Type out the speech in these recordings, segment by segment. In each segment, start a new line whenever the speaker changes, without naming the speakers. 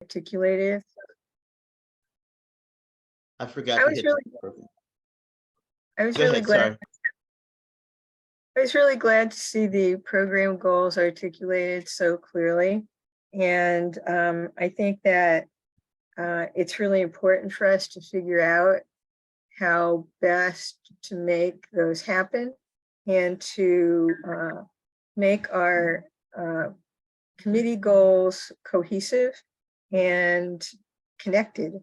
articulated.
I forgot.
I
to
was
hit
really,
the program.
I was
Go
really
ahead,
glad.
sorry.
I was really glad to see the program goals articulated so clearly. And I think that it's really important for us to figure out how best to make those happen and to make our committee goals cohesive and connected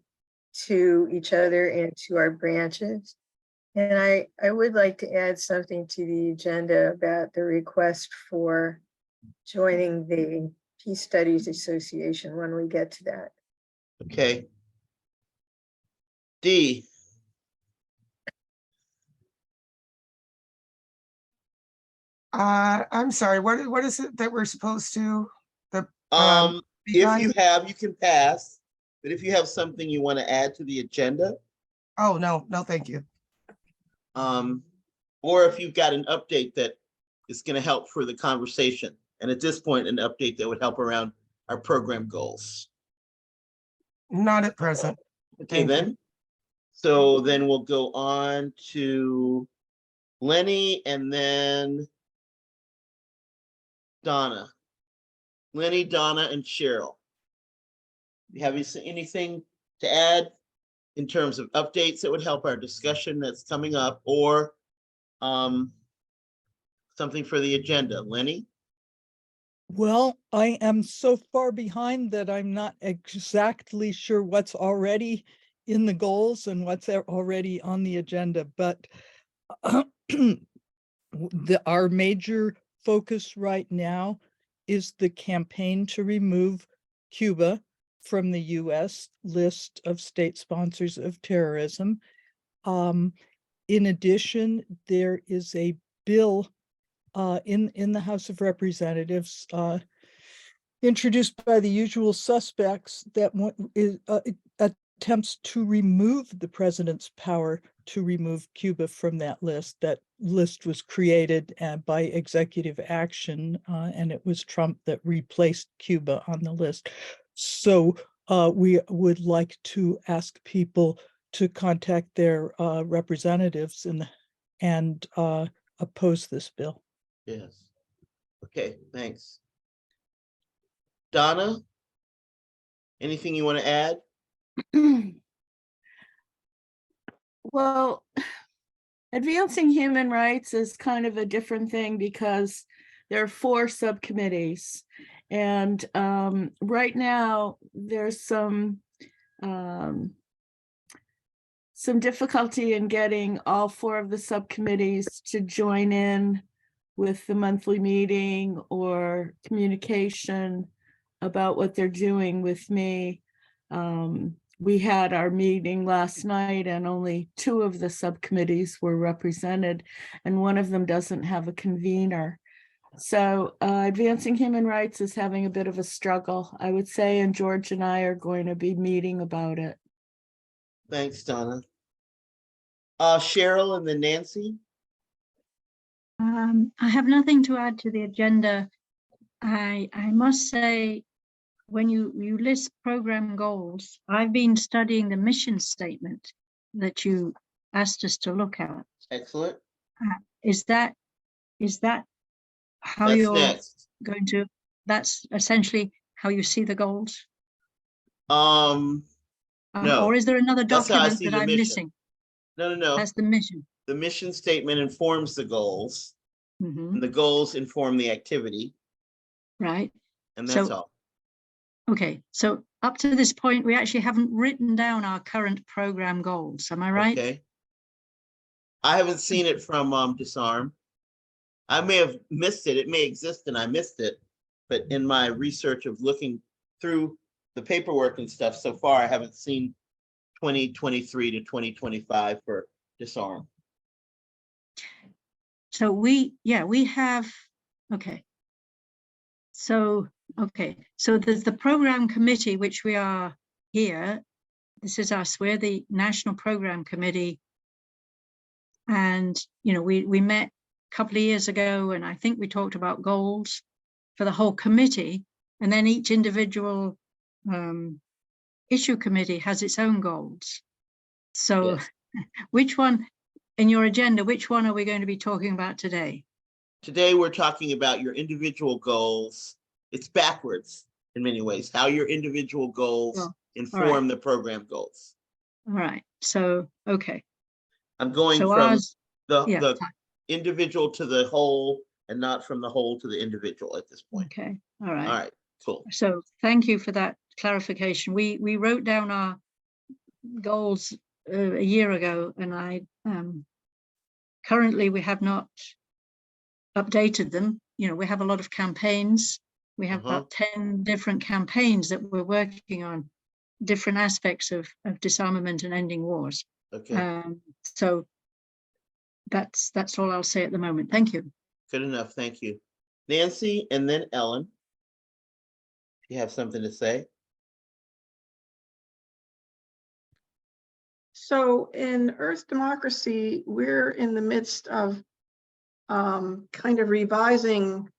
to each other and to our branches. And I would like to add something to the agenda about the request for joining the Peace Studies Association when we get to that.
Okay. D.
I'm sorry, what is it that we're supposed to,
If
behind?
you have, you can pass, but if you have something you want to add to the agenda,
Oh, no, thank you.
or if you've got an update that is going to help for the conversation, and at this point, an update that would help around our program goals.
Not at present.
Okay,
Thank you.
then. So then we'll go on to Lenny and then Donna. Lenny, Donna, and Cheryl. Have you seen anything to add in terms of updates that would help our discussion that's coming up, or something for the agenda? Lenny?
Well, I am so far behind that I'm not exactly sure what's already in the goals and what's already on the agenda, but our major focus right now is the campaign to remove Cuba from the US list of state sponsors of terrorism. In addition, there is a bill in the House of Representatives introduced by the usual suspects that attempts to remove the president's power to remove Cuba from that list. That list was created by executive action, and it was Trump that replaced Cuba on the list. So we would like to ask people to contact their representatives and oppose this bill.
Yes. Okay, thanks. Donna? Anything you want to add?
Well, advancing human rights is kind of a different thing because there are 4 subcommittees. And right now there's some difficulty in getting all 4 of the subcommittees to join in with the monthly meeting or communication about what they're doing with me. We had our meeting last night and only 2 of the subcommittees were represented, and one of them doesn't have a convener. So advancing human rights is having a bit of a struggle, I would say, and George and I are going to be meeting about it.
Thanks, Donna. Cheryl and then Nancy?
I have nothing to add to the agenda. I must say, when you list program goals, I've been studying the mission statement that you asked us to look at.
Excellent.
Is that how
That's
you're
next.
going to? That's essentially how you see the goals.
No.
Or is there another
That's how I
document
see
that
the
I'm
mission.
missing?
No.
That's the mission.
The mission statement informs the goals,
Mm-hmm.
and the goals inform the activity,
Right.
and that's
So-
all.
Okay, so up to this point, we actually haven't written down our current program goals. Am I right?
Okay. I haven't seen it from Disarm. I may have missed it. It may exist and I missed it, but in my research of looking through the paperwork and stuff so far, I haven't seen 2023 to 2025 for Disarm.
So we have, okay. So there's the program committee, which we are here. This is us, we're the National Program Committee. And, we met a couple of years ago, and I think we talked about goals for the whole committee. And then each individual issue committee has its own goals. So
Yes.
which one, in your agenda, which one are we going to be talking about today?
Today, we're talking about your individual goals. It's backwards in many ways, how your individual goals
Well,
inform the program goals.
All right, so, okay,
I'm going
so
from
ours, yeah,
the individual to the whole and not from the whole to the individual at this point.
okay, all
All
right.
right, cool.
So thank you for that clarification. We wrote down our goals a year ago, and I currently we have not updated them. You know, we have a lot of campaigns. We have about 10 different campaigns that we're working on, different aspects of disarmament and ending wars.
Okay,
So that's all I'll say at the moment. Thank you.
good enough. Thank you. Nancy and then Ellen. You have something to say?
So in Earth Democracy, we're in the midst of kind of revising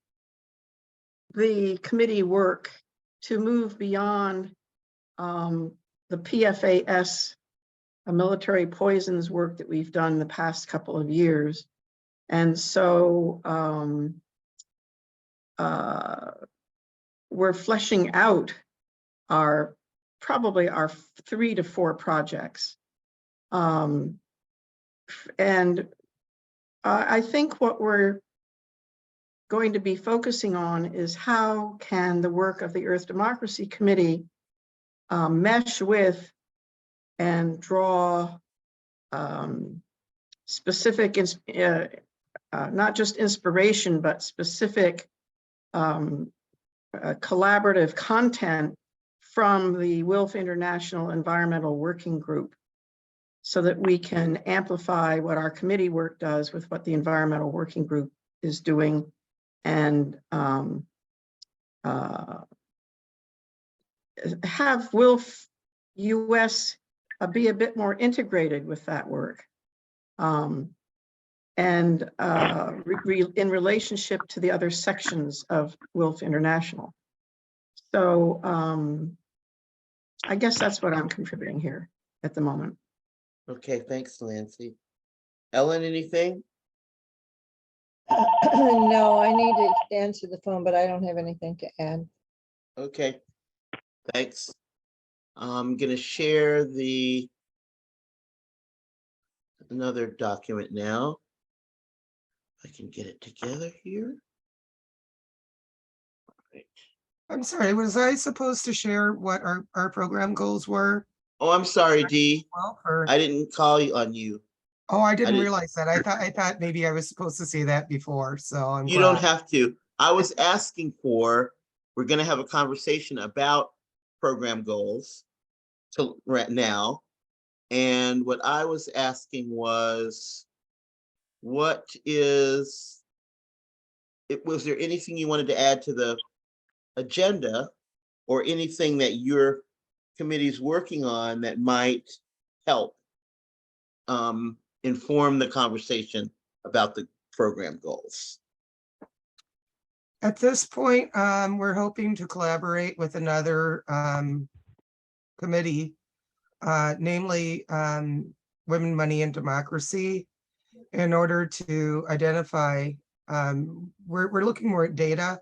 the committee work to move beyond the PFAS, military poisons work that we've done the past couple of years. And so we're fleshing out probably our 3 to 4 projects. And I think what we're going to be focusing on is how can the work of the Earth Democracy Committee mesh with and draw specific, not just inspiration, but specific collaborative content from the WILPF International Environmental Working Group, so that we can amplify what our committee work does with what the Environmental Working Group is doing, and have WILPF US be a bit more integrated with that work, and in relationship to the other sections of WILPF International. So I guess that's what I'm contributing here at the moment.
Okay, thanks, Nancy. Ellen, anything?
No, I need to answer the phone, but I don't have anything to add.
Okay, thanks. I'm gonna share another document now. If I can get it together here. Right.
I'm sorry, was I supposed to share what our program goals were?
Oh, I'm sorry, Dee.
Well, or,
I didn't call you on you.
oh, I didn't
didn't-
realize that. I thought maybe I was supposed to say that before, so I'm
You don't
glad.
have to. I was asking for, we're gonna have a conversation about program goals right now. And what I was asking was, was there anything you wanted to add to the agenda, or anything that your committee's working on that might help inform the conversation about the program goals?
At this point, we're hoping to collaborate with another committee, namely Women, Money, and Democracy, in order to identify, we're looking more at data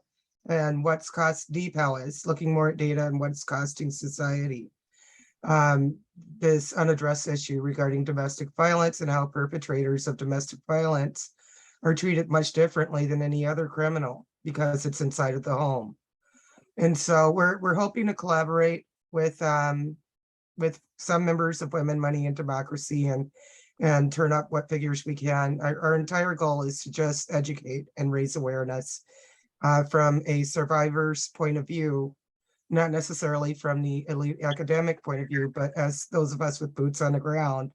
and what's cost, DPAL is looking more at data and what's costing society. This unaddressed issue regarding domestic violence and how perpetrators of domestic violence are treated much differently than any other criminal because it's inside of the home. And so we're hoping to collaborate with some members of Women, Money, and Democracy and turn up what figures we can. Our entire goal is to just educate and raise awareness from a survivor's point of view, not necessarily from the elite academic point of view, but as those of us with boots on the ground,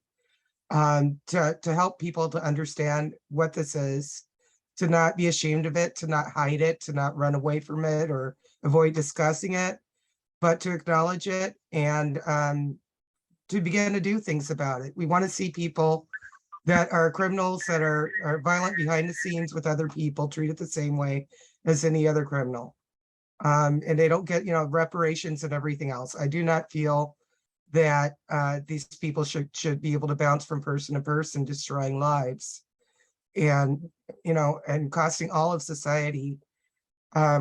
to help people to understand what this is, to not be ashamed of it, to not hide it, to not run away from it or avoid discussing it, but to acknowledge it and to begin to do things about it. We want to see people that are criminals, that are violent behind the scenes with other people, treated the same way as any other criminal. And they don't get, reparations and everything else. I do not feel that these people should be able to bounce from person to person, destroying lives. And, you know, and costing all of society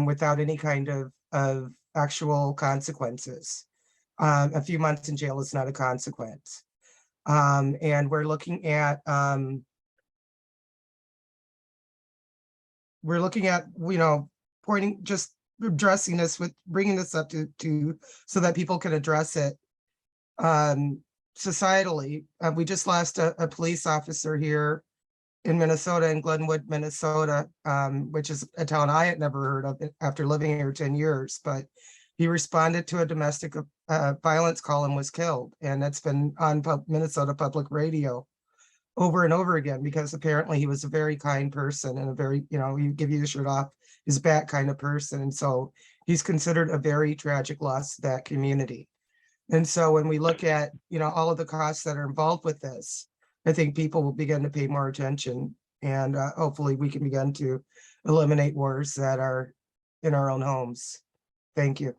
without any kind of actual consequences. A few months in jail is not a consequence. And we're looking at, you know, pointing, just addressing this with, bringing this up to so that people can address it societally. We just lost a police officer here in Minnesota, in Glenwood, Minnesota, which is a town I had never heard of after living here 10 years, but he responded to a domestic violence call and was killed. And that's been on Minnesota Public Radio over and over again, because apparently he was a very kind person and a very, you know, he give you the shirt off his back kind of person. And so he's considered a very tragic loss to that community. And so when we look at, you know, all of the costs that are involved with this, I think people will begin to pay more attention, and hopefully we can begin to eliminate wars that are in our own homes. Thank you.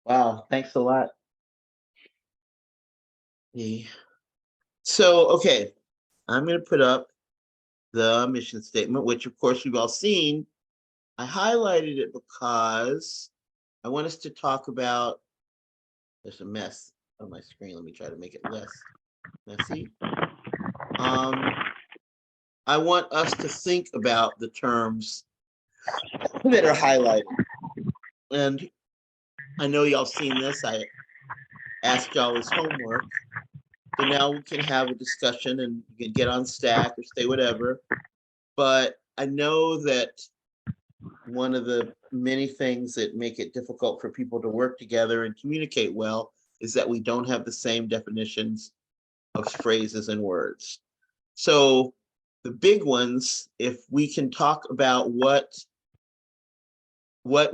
Wow, thanks a lot. So, okay, I'm going to put up the mission statement, which of course we've all seen. I highlighted it because I want us to talk about, there's a mess on my screen. Let me try to make it less messy. I want us to think about the terms that are highlighted. And I know y'all seen this. I asked y'all as homework. So now we can have a discussion and you can get on Stack or stay whatever. But I know that one of the many things that make it difficult for people to work together and communicate well is that we don't have the same definitions of phrases and words. So the big ones, if we can talk about what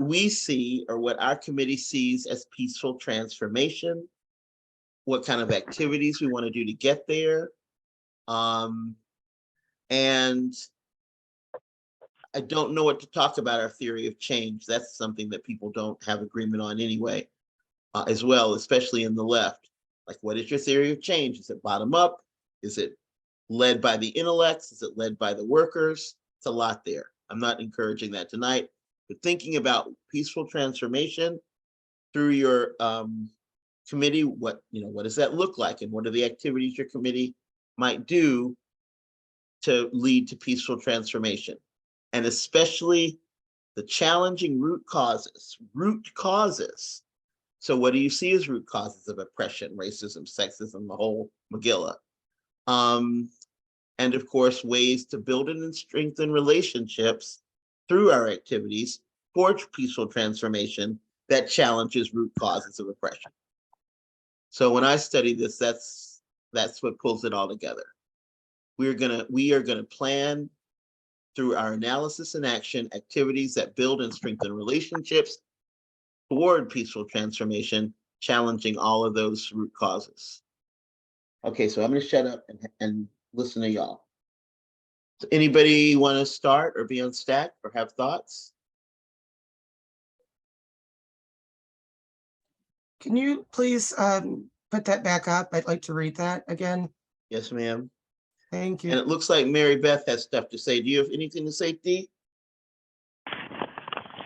we see or what our committee sees as peaceful transformation, what kind of activities we want to do to get there. And I don't know what to talk about our theory of change. That's something that people don't have agreement on anyway, as well, especially in the left. Like, what is your theory of change? Is it bottom up? Is it led by the intellects? Is it led by the workers? It's a lot there. I'm not encouraging that tonight, but thinking about peaceful transformation through your committee, what does that look like, and what are the activities your committee might do to lead to peaceful transformation, and especially the challenging root causes. So what do you see as root causes of oppression, racism, sexism, the whole Megillah? And of course, ways to build and strengthen relationships through our activities for peaceful transformation that challenges root causes of oppression. So when I study this, that's what pulls it all together. We are gonna plan through our analysis and action activities that build and strengthen relationships toward peaceful transformation, challenging all of those root causes. Okay, so I'm gonna shut up and listen to y'all. So anybody want to start or be on Stack or have thoughts?
Can you please put that back up? I'd like to read that again.
Yes, ma'am.
Thank
And
you.
it looks like Mary Beth has stuff to say. Do you have anything to say, Dee?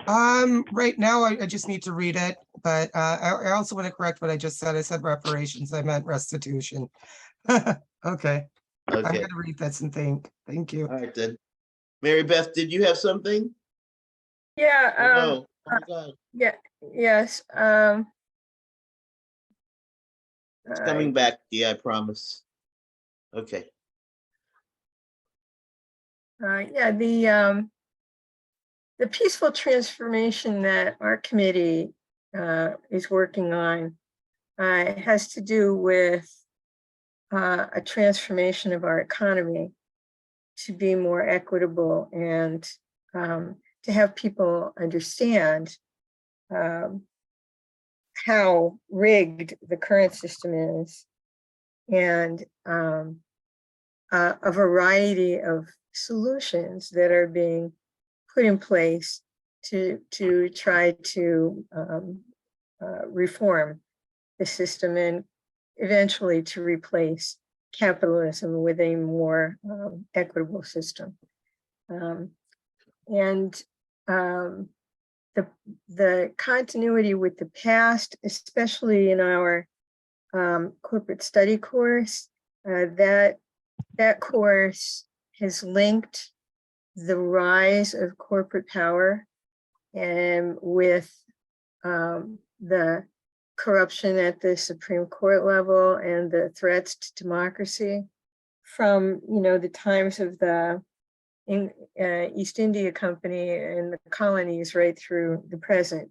Right now, I just need to read it, but I also want to correct what I just said. I said reparations. I meant restitution. Okay, I'm
Okay,
gonna read this and thank you.
all right then. Mary Beth, did you have something?
Yeah,
Oh, no. Oh my God.
yeah, yes.
It's coming back, Dee, I promise. Okay.
Yeah, the peaceful transformation that our committee is working on has to do with a transformation of our economy to be more equitable and to have people understand how rigged the current system is, and a variety of solutions that are being put in place to try to reform the system and eventually to replace capitalism with a more equitable system. And the continuity with the past, especially in our corporate study course, that course has linked the rise of corporate power and with the corruption at the Supreme Court level and the threats to democracy from, the times of the East India Company and the colonies right through the present.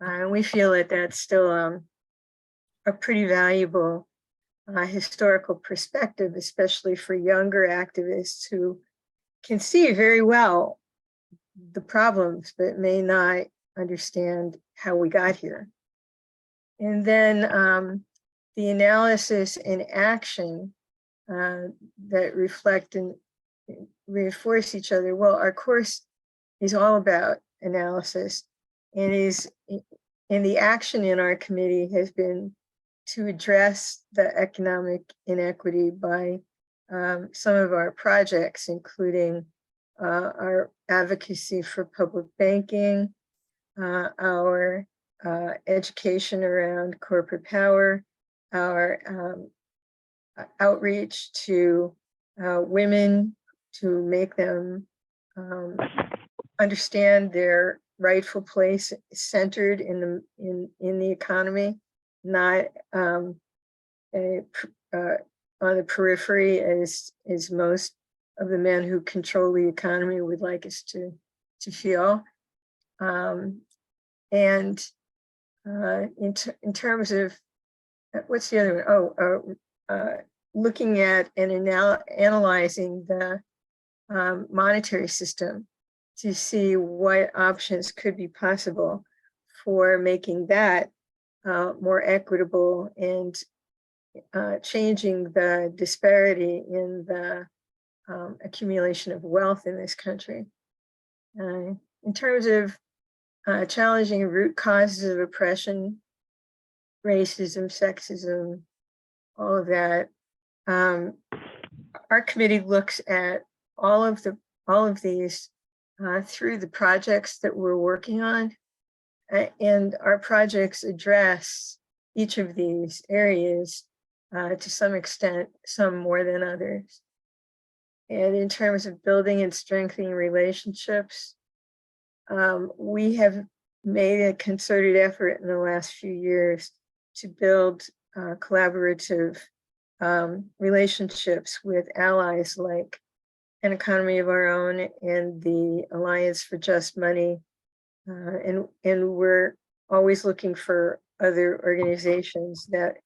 And we feel that that's still a pretty valuable historical perspective, especially for younger activists who can see very well the problems, but may not understand how we got here. And then the analysis and action that reflect and reinforce each other. Well, our course is all about analysis, and the action in our committee has been to address the economic inequity by some of our projects, including our advocacy for public banking, our education around corporate power, our outreach to women to make them understand their rightful place centered in the economy, not on the periphery as most of the men who control the economy would like us to feel. And in terms of what's the other one? Looking at and analyzing the monetary system to see what options could be possible for making that more equitable and changing the disparity in the accumulation of wealth in this country. In terms of challenging root causes of oppression, racism, sexism, all of that, our committee looks at all of these through the projects that we're working on, and our projects address each of these areas to some extent, some more than others. And in terms of building and strengthening relationships, we have made a concerted effort in the last few years to build collaborative relationships with allies like An Economy of Our Own and the Alliance for Just Money. And we're always looking for other organizations that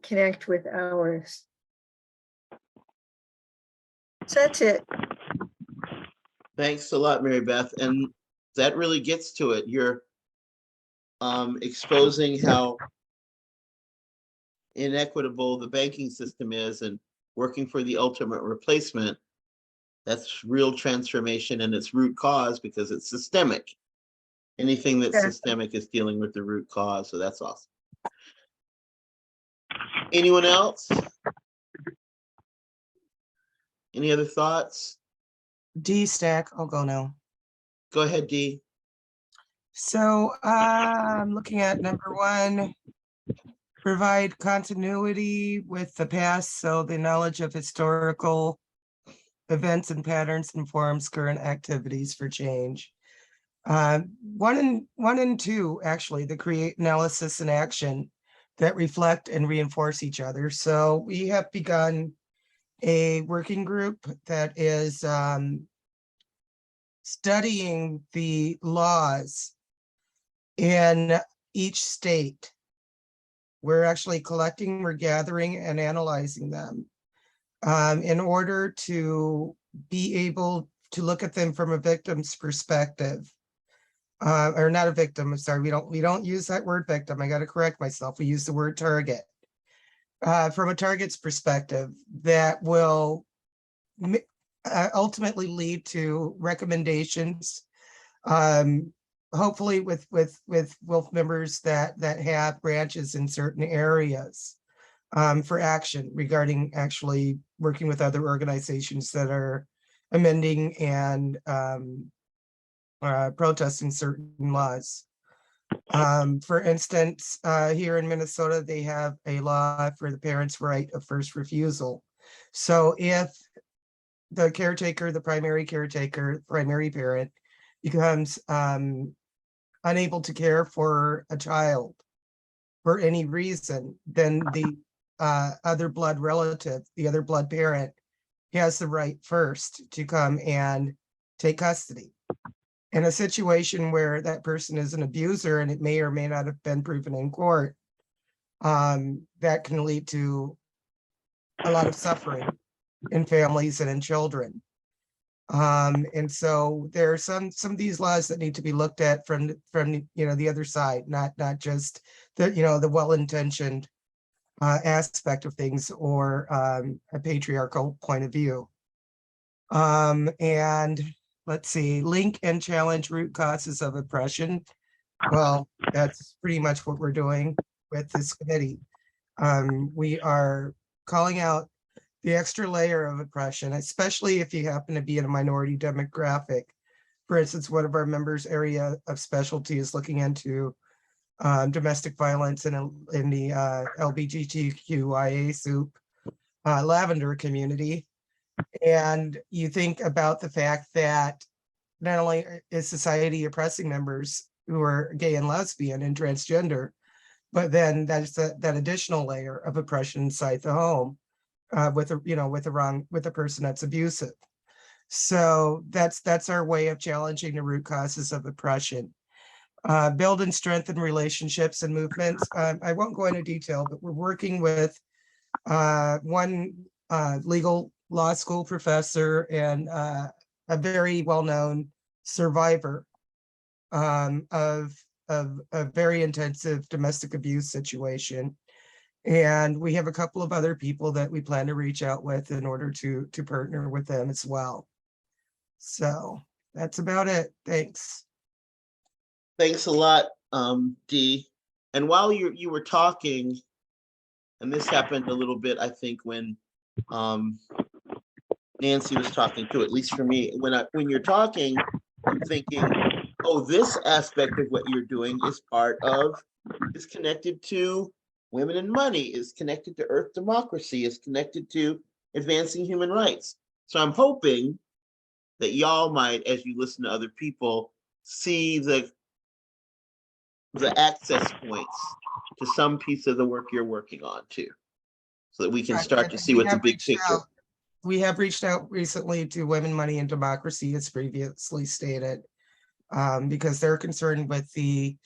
connect with ours. So that's it.
Thanks a lot, Mary Beth. And that really gets to it. You're exposing how inequitable the banking system is and working for the ultimate replacement. That's real transformation and its root cause because it's systemic. Anything that's systemic is dealing with the root cause. So that's awesome. Anyone else? Any other thoughts?
D stack, I'll go now.
Go ahead, Dee.
So I'm looking at number 1, provide continuity with the past, so the knowledge of historical events and patterns informs current activities for change. 1 and 2, actually, the create analysis and action that reflect and reinforce each other. So we have begun a working group that is studying the laws in each state. We're actually collecting, we're gathering and analyzing them in order to be able to look at them from a victim's perspective. Or not a victim, I'm sorry, we don't use that word victim. I got to correct myself. We use the word target. From a target's perspective that will ultimately lead to recommendations hopefully with WILF members that have branches in certain areas for action regarding actually working with other organizations that are amending and protesting certain laws. For instance, here in Minnesota, they have a law for the parents' right of first refusal. So if the caretaker, the primary caretaker, primary parent becomes unable to care for a child for any reason, then the other blood relative, the other blood parent, has the right first to come and take custody. In a situation where that person is an abuser and it may or may not have been proven in court, that can lead to a lot of suffering in families and in children. And so there are some of these laws that need to be looked at from the other side, not just the well-intentioned aspect of things or a patriarchal point of view. And let's see, link and challenge root causes of oppression. Well, that's pretty much what we're doing with this committee. We are calling out the extra layer of oppression, especially if you happen to be in a minority demographic. For instance, one of our members' area of specialty is looking into domestic violence in the LGBTQIA soup lavender community. And you think about the fact that not only is society oppressing members who are gay and lesbian and transgender, but then that's that additional layer of oppression inside the home with a person that's abusive. So that's our way of challenging the root causes of oppression. Build and strengthen relationships and movements. I won't go into detail, but we're working with one legal law school professor and a very well-known survivor of a very intensive domestic abuse situation. And we have a couple of other people that we plan to reach out with in order to partner with them as well. So that's about it. Thanks.
Thanks a lot, Dee. And while you were talking, and this happened a little bit, I think, when Nancy was talking too, at least for me, when you're talking, I'm thinking, oh, this aspect of what you're doing is connected to women and money, is connected to Earth democracy, is connected to advancing human rights. So I'm hoping that y'all might, as you listen to other people, see the access points to some piece of the work you're working on too, so that we can start to see what the big picture.
We have reached out recently to Women, Money, and Democracy, as previously stated, because they're concerned with the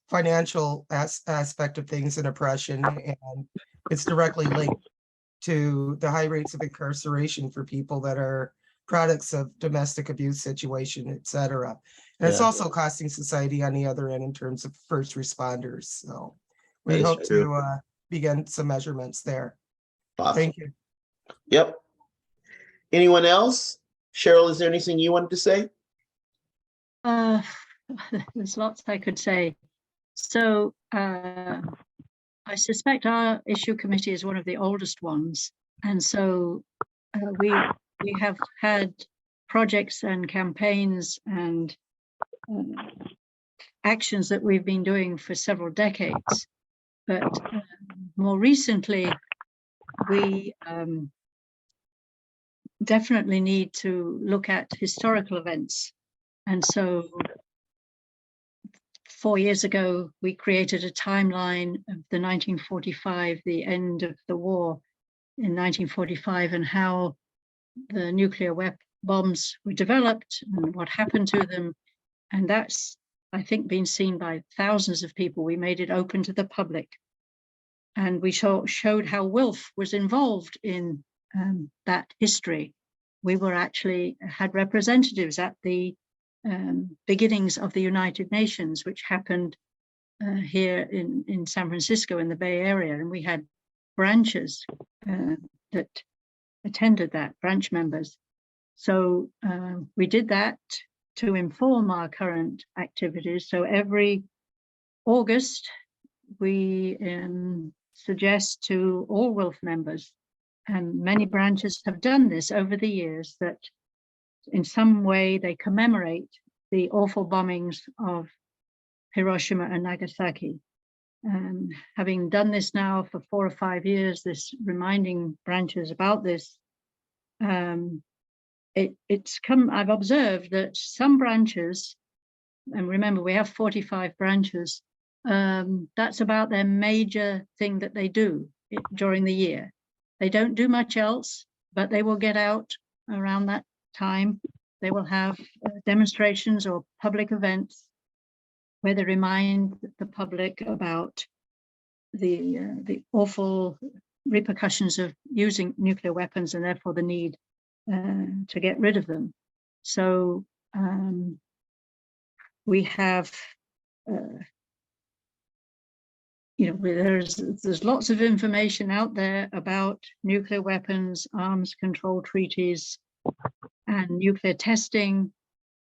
financial aspect of things in oppression, and it's directly linked to the high rates of incarceration for people that are products of domestic abuse situation, et cetera. And it's also costing society on the other end in terms of first responders. So we hope to begin some measurements there.
Awesome.
Thank you.
Yep. Anyone else? Cheryl, is there anything you wanted to say?
There's lots I could say. So I suspect our issue committee is one of the oldest ones. And so we have had projects and campaigns and actions that we've been doing for several decades. But more recently, we definitely need to look at historical events. And so 4 years ago, we created a timeline of the 1945, the end of the war in 1945, and how the nuclear bombs were developed and what happened to them. And that's, I think, been seen by thousands of people. We made it open to the public. And we showed how WILPF was involved in that history. We were actually had representatives at the beginnings of the United Nations, which happened here in San Francisco in the Bay Area. And we had branches that attended that, branch members. So we did that. to inform our current activities. So every August, we suggest to all WILF members, and many branches have done this over the years, that in some way they commemorate the awful bombings of Hiroshima and Nagasaki. And having done this now for 4 or 5 years, this reminding branches about this, I've observed that some branches, and remember we have 45 branches, that's about their major thing that they do during the year. They don't do much else, but they will get out around that time. They will have demonstrations or public events where they remind the public about the awful repercussions of using nuclear weapons, and therefore the need to get rid of them. So we have, there's lots of information out there about nuclear weapons, arms control treaties, and nuclear testing.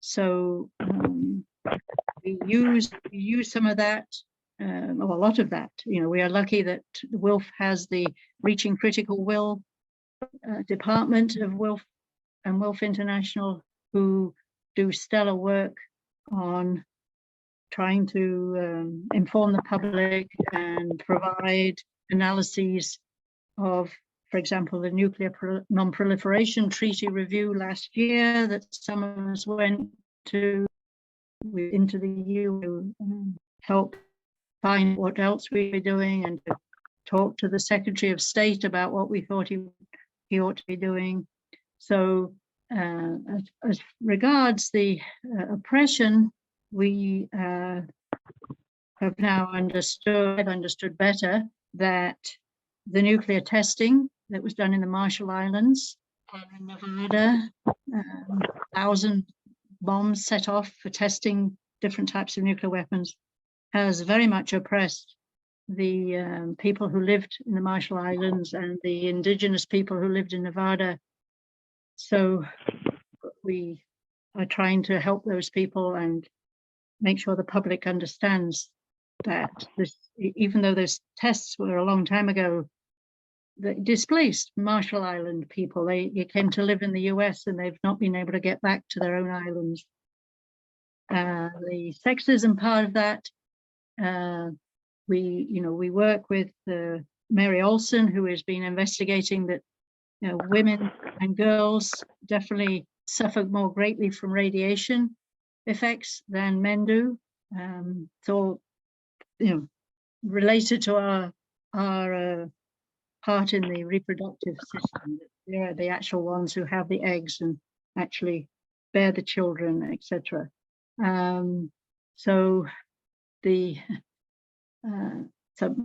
So we use some of that, or a lot of that. We are lucky that WILF has the Reaching Critical Will department of WILF and WILF International, who do stellar work on trying to inform the public and provide analyses of, for example, the Nuclear Non-Proliferation Treaty review last year that some of us went to. We into the EU, help find what else we were doing, and to talk to the Secretary of State about what we thought he ought to be doing. So as regards the oppression, we have now understood better that the nuclear testing that was done in the Marshall Islands and in Nevada, 1,000 bombs set off for testing different types of nuclear weapons, has very much oppressed the people who lived in the Marshall Islands and the indigenous people who lived in Nevada. So we are trying to help those people and make sure the public understands that this, even though those tests were a long time ago, that displaced Marshall Island people. They came to live in the US and they've not been able to get back to their own islands. The sexism part of that, we work with Mary Olson, who has been investigating that women and girls definitely suffer more greatly from radiation effects than men do. So, related to our part in the reproductive system. They're the actual ones who have the eggs and actually bear the children, etc. So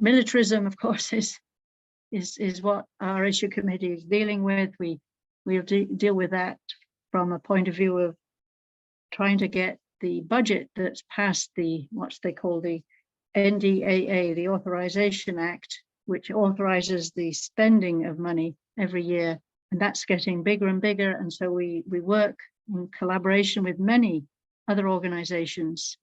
militarism, of course, is what our issue committee is dealing with. We'll deal with that from a point of view of trying to get the budget that's passed what they call the NDAA, the Authorization Act, which authorizes the spending of money every year, and that's getting bigger and bigger. And so we work in collaboration with many other organizations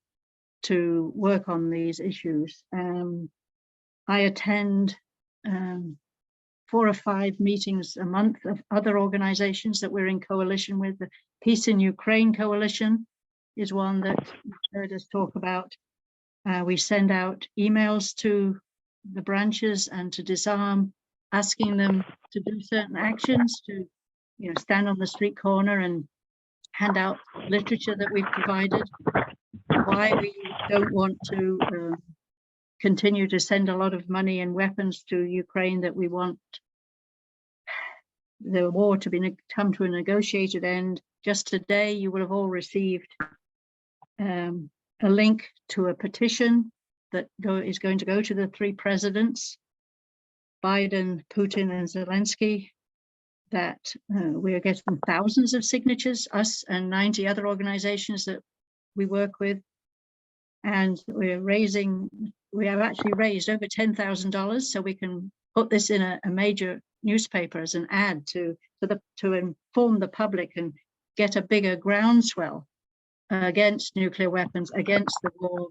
to work on these issues. I attend 4 or 5 meetings a month of other organizations that we're in coalition with. The Peace in Ukraine Coalition is one that you've heard us talk about. We send out emails to the branches and to Disarm, asking them to do certain actions, to stand on the street corner and hand out literature that we've provided, why we don't want to continue to send a lot of money and weapons to Ukraine, that we want the war to come to a negotiated end. Just today, you would have all received a link to a petition that is going to go to the 3 presidents, Biden, Putin, and Zelensky, that we are getting thousands of signatures, us and 90 other organizations that we work with. And we have actually raised over $10,000, so we can put this in a major newspaper as an ad to inform the public and get a bigger groundswell against nuclear weapons, against the war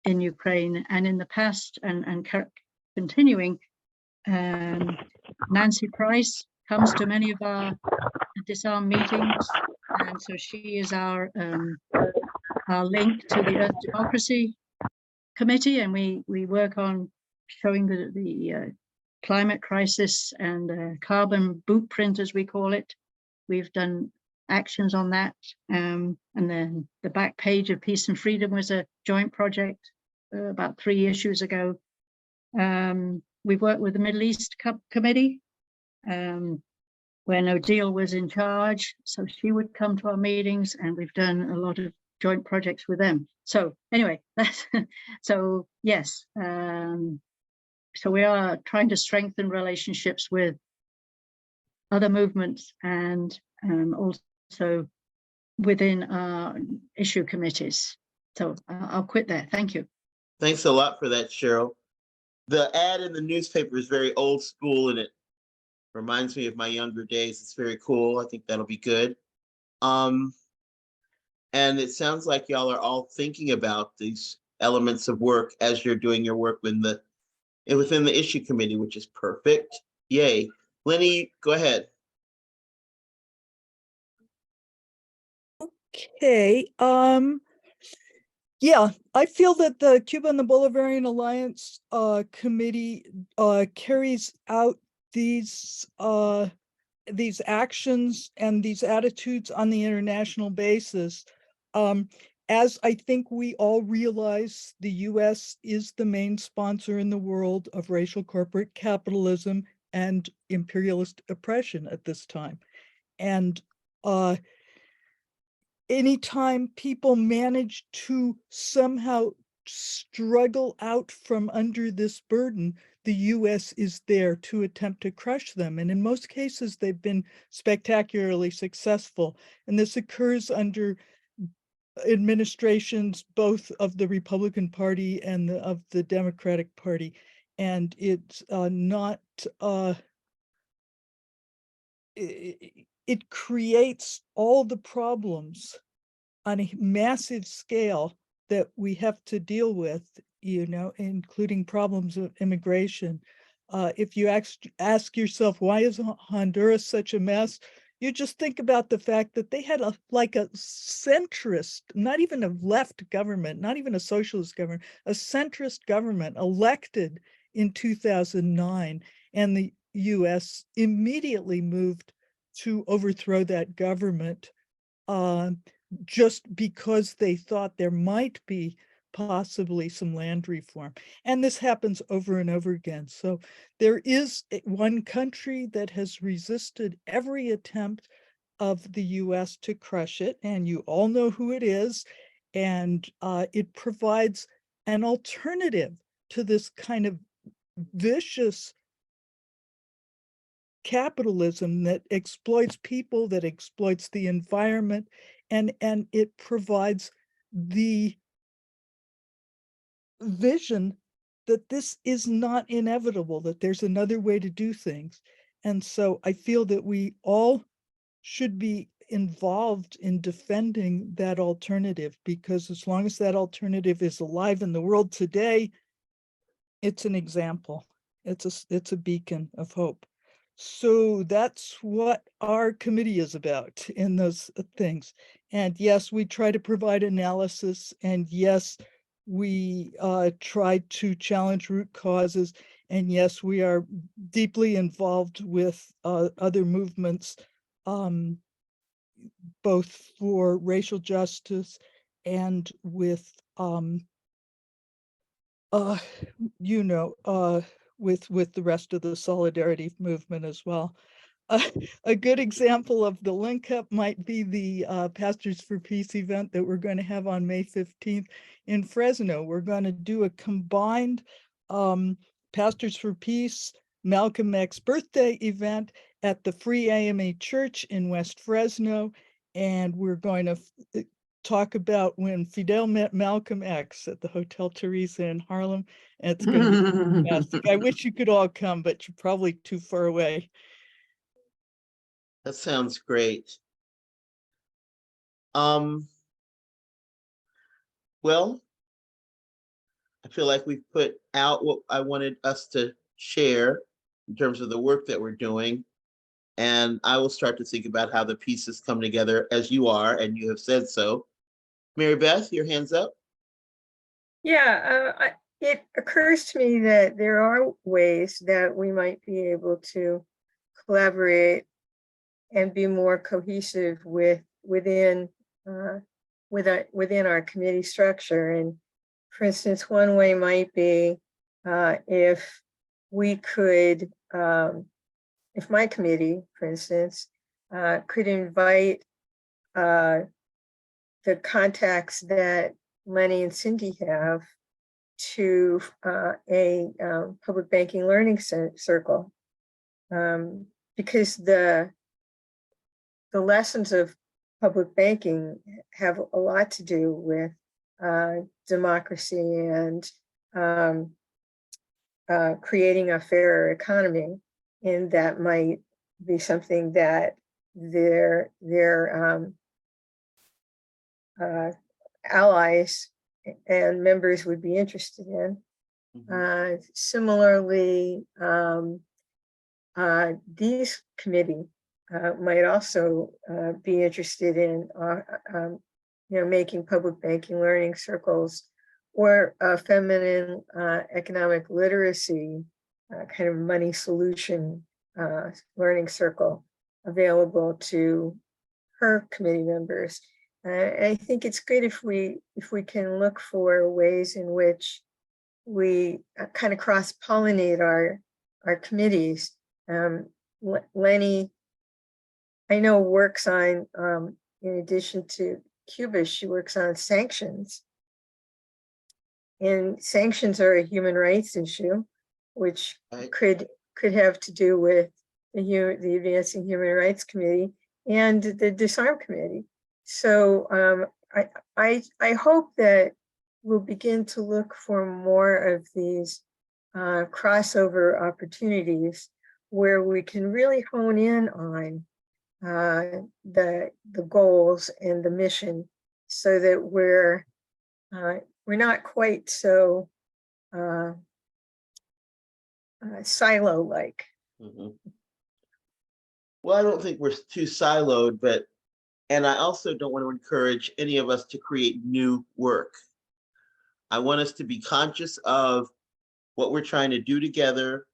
in Ukraine, and in the past and continuing. Nancy Price comes to many of our disarm meetings, and so she is our link to the Earth Democracy Committee, and we work on showing the climate crisis and carbon bootprint, as we call it. We've done actions on that, and then the back page of Peace and Freedom was a joint project about 3 issues ago. We've worked with the Middle East Committee when Odile was in charge, so she would come to our meetings, and we've done a lot of joint projects with them. So anyway, that's so yes. So we are trying to strengthen relationships with other movements and also within our issue committees. So I'll quit there. Thank you.
Thanks a lot for that, Cheryl. The ad in the newspaper is very old school and it reminds me of my younger days. It's very cool. I think that'll be good. And it sounds like y'all are all thinking about these elements of work as you're doing your work within the issue committee, which is perfect. Yay. Lenny, go ahead.
Okay, yeah, I feel that the Cuba and the Bolivarian Alliance committee carries out these actions and these attitudes on the international basis. As I think we all realize, the US is the main sponsor in the world of racial corporate capitalism and imperialist oppression at this time. And anytime people manage to somehow struggle out from under this burden, the US is there to attempt to crush them. And in most cases, they've been spectacularly successful. And this occurs under administrations, both of the Republican Party and of the Democratic Party. And it's it creates all the problems on a massive scale that we have to deal with, including problems of immigration. If you ask yourself, why is Honduras such a mess? You just think about the fact that they had a centrist, not even a left government, not even a socialist government, a centrist government elected in 2009, and the US immediately moved to overthrow that government just because they thought there might be possibly some land reform. And this happens over and over again. So there is one country that has resisted every attempt of the US to crush it, and you all know who it is. And it provides an alternative to this kind of vicious capitalism that exploits people, that exploits the environment, and it provides the vision that this is not inevitable, that there's another way to do things. And so I feel that we all should be involved in defending that alternative, because as long as that alternative is alive in the world today, it's an example. It's a beacon of hope. So that's what our committee is about in those things. And yes, we try to provide analysis, and yes, we try to challenge root causes, and yes, we are deeply involved with other movements, both for racial justice and with with the rest of the solidarity movement as well. A good example of the link up might be the Pastors for Peace event that we're going to have on May 15th in Fresno. We're going to do a combined Pastors for Peace Malcolm X birthday event at the Free AMA Church in West Fresno. And we're going to talk about when Fidel met Malcolm X at the Hotel Teresa in Harlem. And it's going to be fantastic. I wish you could all come, but you're probably too far away.
That sounds great. Well, I feel like we've put out what I wanted us to share in terms of the work that we're doing. And I will start to think about how the pieces come together as you are, and you have said so. Mary Beth, your hand's up.
Yeah, it occurs to me that there are ways that we might be able to collaborate and be more cohesive within our committee structure. And for instance, one way might be if we could, if my committee, for instance, could invite the contacts that Lenny and Cindy have to a public banking learning circle, because the lessons of public banking have a lot to do with democracy and creating a fairer economy, and that might be something that their allies and members would be interested in. Similarly, these committee might also be interested in making public banking learning circles or feminine economic literacy kind of money solution learning circle available to her committee members. I think it's good if we can look for ways in which we kind of cross-pollinate our committees. Lenny, I know, works on, in addition to Cuba, she works on sanctions. And sanctions are a human rights issue, which could have to do with the Advancing Human Rights Committee and the Disarm Committee. So I hope that we'll begin to look for more of these crossover opportunities where we can really hone in on the goals and the mission, so that we're not quite so silo-like.
Well, I don't think we're too siloed, and I also don't want to encourage any of us to create new work. I want us to be conscious of what we're trying to do together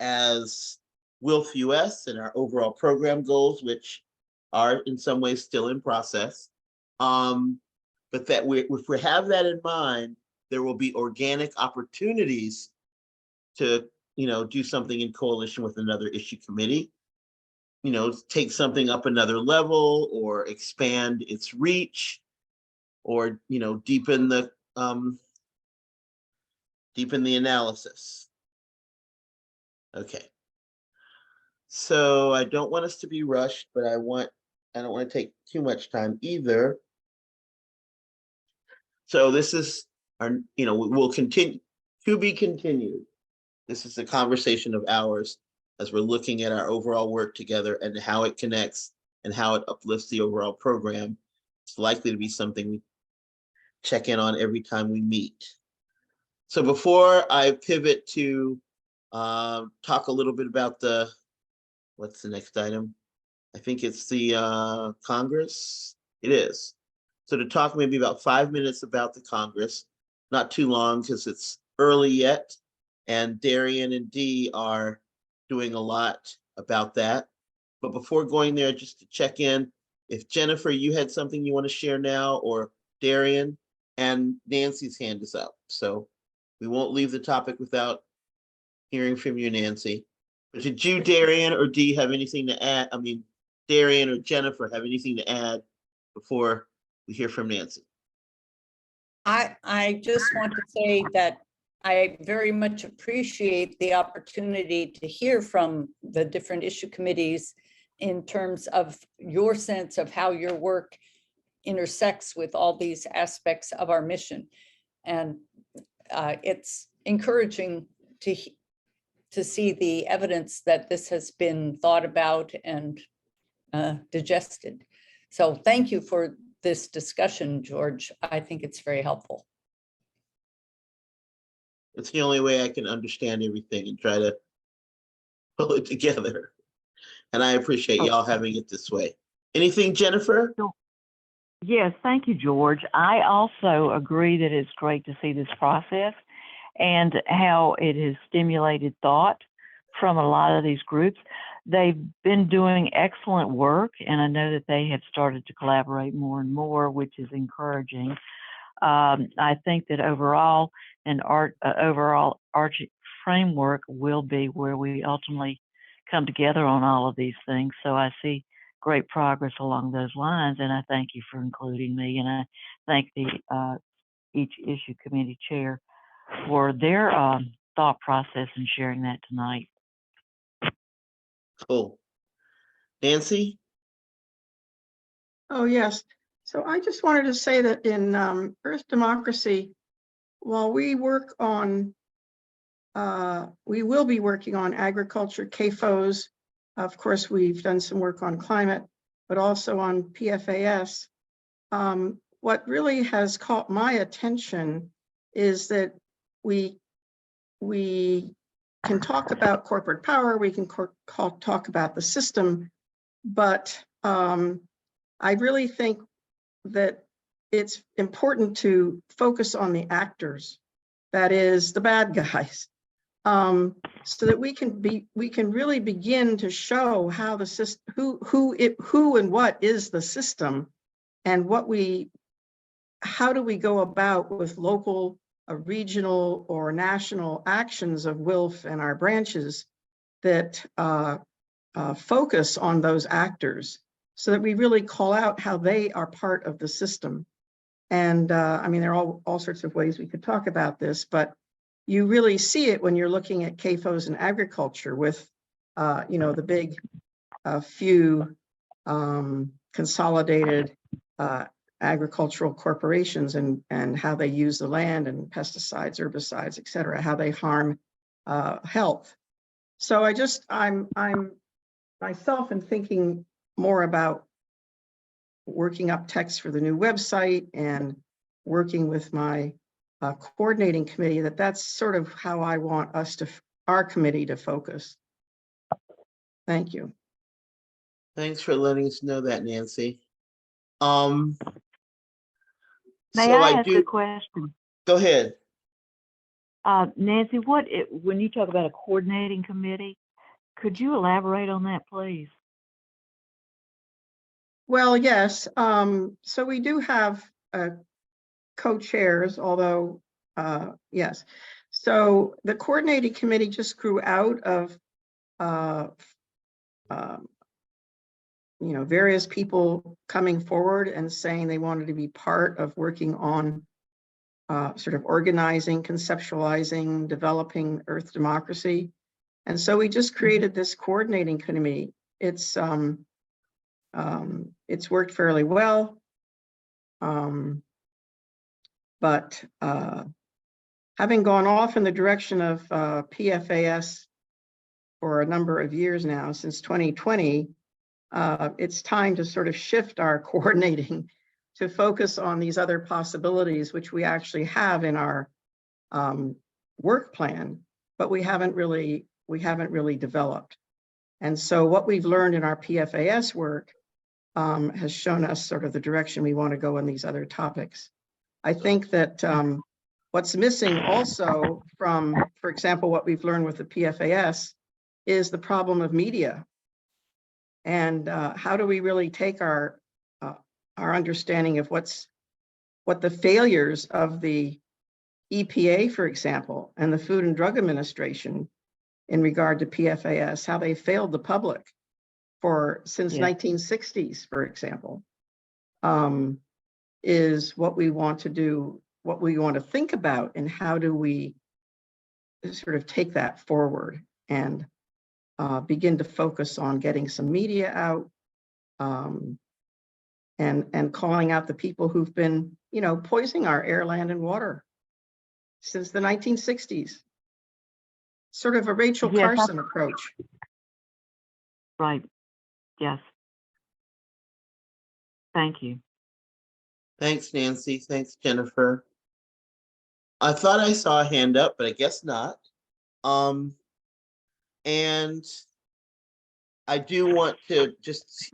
as WILF US and our overall program goals, which are in some ways still in process. But that if we have that in mind, there will be organic opportunities to, do something in coalition with another issue committee, take something up another level or expand its reach, or, deepen the analysis. Okay. So I don't want us to be rushed, but I don't want to take too much time either. So this is our, we'll continue to be continued. This is a conversation of ours as we're looking at our overall work together and how it connects and how it uplifts the overall program. It's likely to be something we check in on every time we meet. So before I pivot to talk a little bit about what's the next item? I think it's the Congress. It is. So to talk maybe about 5 minutes about the Congress, not too long because it's early yet. And Darian and Dee are doing a lot about that. But before going there, just to check in, if Jennifer, you had something you want to share now, or Darian, and Nancy's hand is up. So we won't leave the topic without hearing from you, Nancy. But did you, Darian, or Dee have anything to add? I mean, Darian or Jennifer have anything to add before we hear from Nancy?
I just want to say that I very much appreciate the opportunity to hear from the different issue committees in terms of your sense of how your work intersects with all these aspects of our mission. And it's encouraging to see the evidence that this has been thought about and digested. So thank you for this discussion, George. I think it's very helpful.
It's the only way I can understand everything and try to pull it together. And I appreciate y'all having it this way. Anything, Jennifer?
Yes, thank you, George. I also agree that it's great to see this process and how it has stimulated thought from a lot of these groups. They've been doing excellent work, and I know that they have started to collaborate more and more, which is encouraging. I think that overall, an overall arching framework will be where we ultimately come together on all of these things. So I see great progress along those lines, and I thank you for including me, and I thank the each issue committee chair for their thought process in sharing that tonight.
Cool. Nancy?
Oh, yes. So I just wanted to say that in Earth Democracy, while we work on, we will be working on agriculture, CAFOs. Of course, we've done some work on climate, but also on PFAS. What really has caught my attention is that we can talk about corporate power, we can talk about the system, but I really think that it's important to focus on the actors, that is the bad guys, so that we can really begin to show how the system, who and what is the system, and how do we go about with local, regional, or national actions of WILPF and our branches that focus on those actors, so that we really call out how they are part of the system. And I mean, there are all sorts of ways we could talk about this, but you really see it when you're looking at CAFOs in agriculture with, the big few consolidated agricultural corporations and how they use the land and pesticides, herbicides, et cetera, how they harm health. So I'm myself in thinking more about working up text for the new website and working with my coordinating committee, that's sort of how I want our committee to focus. Thank you.
Thanks for letting us know that, Nancy.
May
So
I
I
ask a question?
go ahead.
Nancy, when you talk about a coordinating committee, could you elaborate on that, please?
Well, yes. So we do have co-chairs, although, yes. So the coordinating committee just grew out of, various people coming forward and saying they wanted to be part of working on sort of organizing, conceptualizing, developing Earth Democracy. And so we just created this coordinating committee. It's worked fairly well. But having gone off in the direction of PFAS for a number of years now, since 2020, it's time to sort of shift our coordinating to focus on these other possibilities, which we actually have in our work plan, but we haven't really developed. And so what we've learned in our PFAS work has shown us sort of the direction we want to go in these other topics. I think that what's missing also from, for example, what we've learned with the PFAS is the problem of media. And how do we really take our understanding of what the failures of the EPA, for example, and the Food and Drug Administration in regard to PFAS, how they failed the public since 1960s, for example, is what we want to do, what we want to think about, and how do we sort of take that forward and begin to focus on getting some media out, and calling out the people who've been, poisoning our air, land, and water since the 1960s. Sort of a Rachel Carson approach.
Right. Yes. Thank you.
Thanks, Nancy. Thanks, Jennifer. I thought I saw a hand up, but I guess not. And I do want to just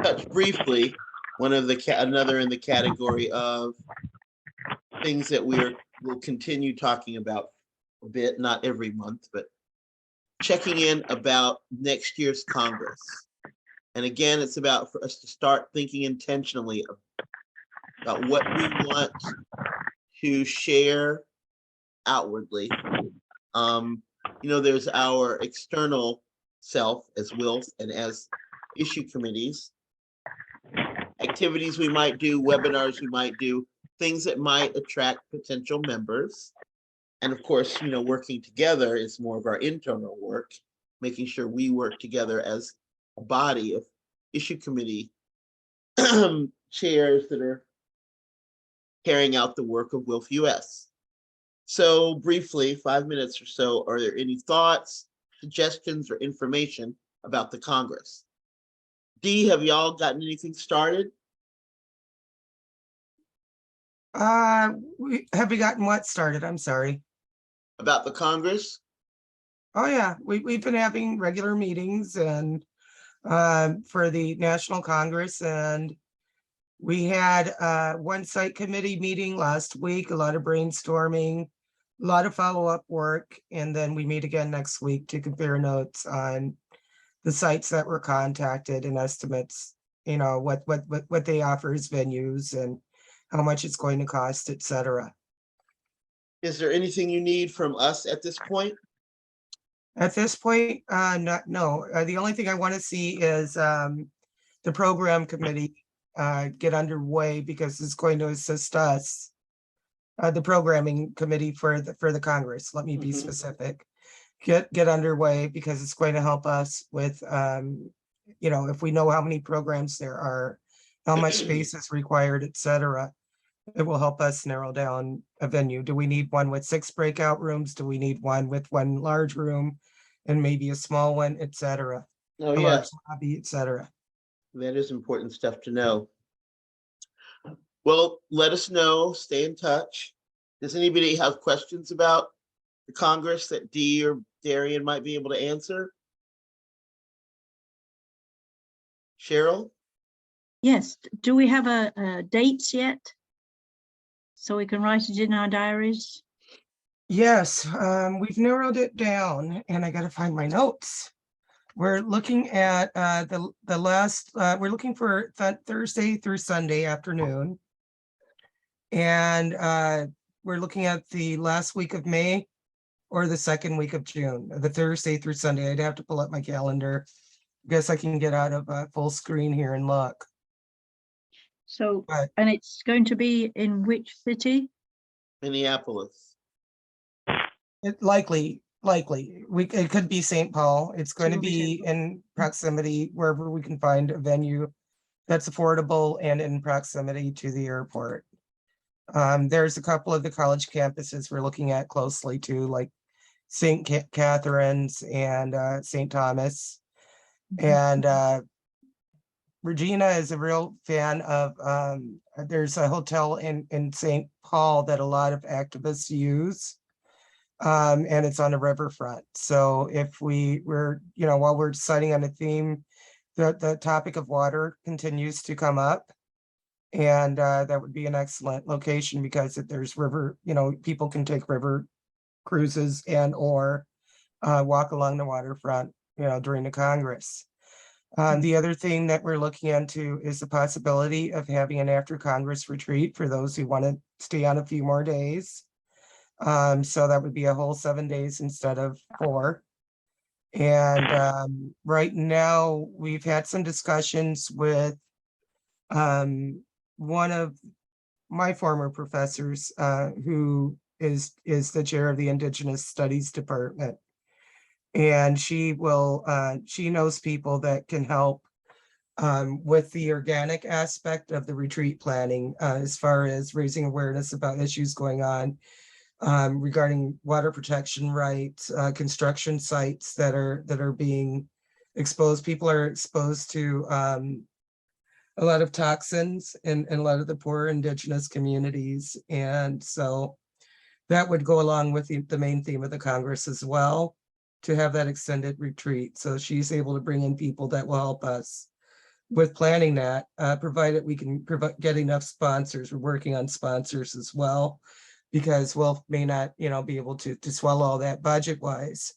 touch briefly another in the category of things that will continue talking about a bit, not every month, but checking in about next year's Congress. And again, it's about for us to start thinking intentionally about what we want to share outwardly. There's our external self as WILF and as issue committees, activities we might do, webinars we might do, things that might attract potential members. And of course, working together is more of our internal work, making sure we work together as a body of issue committee chairs that are carrying out the work of WILF US. So briefly, 5 minutes or so, are there any thoughts, suggestions, or information about the Congress? Dee, have y'all gotten anything started?
Have we gotten what started? I'm sorry.
About the Congress?
Oh, yeah, we've been having regular meetings and for the National Congress, and we had one site committee meeting last week, a lot of brainstorming, a lot of follow-up work, and then we meet again next week to compare notes on the sites that were contacted and estimates, what they offer as venues and how much it's going to cost, et cetera.
Is there anything you need from us at this point?
At this point, no. The only thing I want to see is the program committee get underway, because it's going to assist us. The programming committee for the Congress, let me be
Mhm.
specific, get underway, because it's going to help us with, if we know how many programs there are, how much space is required, et cetera. It will help us narrow down a venue. Do we need one with 6 breakout rooms? Do we need one with 1 large room and maybe a small one, et cetera?
Oh,
A
yeah,
large lobby, et cetera.
that is important stuff to know. Well, let us know, stay in touch. Does anybody have questions about the Congress that Dee or Darian might be able to answer? Cheryl?
Yes, do we have a dates yet? So we can write it in our diaries?
Yes, we've narrowed it down, and I gotta find my notes. We're looking at the last, we're looking for Thursday through Sunday afternoon. And we're looking at the last week of May or the second week of June, the Thursday through Sunday. I'd have to pull up my calendar. Guess I can get out of full screen here and look.
So,
But
and it's going to be in which city?
Minneapolis.
it likely, it could be St. Paul. It's going to
It'll be St.
be in proximity wherever we can find a venue that's affordable and in proximity to the airport. There's a couple of the college campuses we're looking at closely too, like St. Catherine's and St. Thomas. And Regina is a real fan of, there's a hotel in St. Paul that a lot of activists use. And it's on the riverfront. So if we're, while we're deciding on a theme, the topic of water continues to come up. And that would be an excellent location, because if there's river, people can take river cruises and or walk along the waterfront, during the Congress. The other thing that we're looking into is the possibility of having an after Congress retreat for those who want to stay on a few more days. So that would be a whole 7 days instead of 4. And right now we've had some discussions with one of my former professors, who is the chair of the Indigenous Studies Department. And she knows people that can help with the organic aspect of the retreat planning, as far as raising awareness about issues going on regarding water protection rights, construction sites that are being exposed. People are exposed to a lot of toxins in a lot of the poor indigenous communities. And so that would go along with the main theme of the Congress as well, to have that extended retreat. So she's able to bring in people that will help us with planning that, provided we can get enough sponsors. We're working on sponsors as well, because WILF may not, be able to swallow all that budget wise.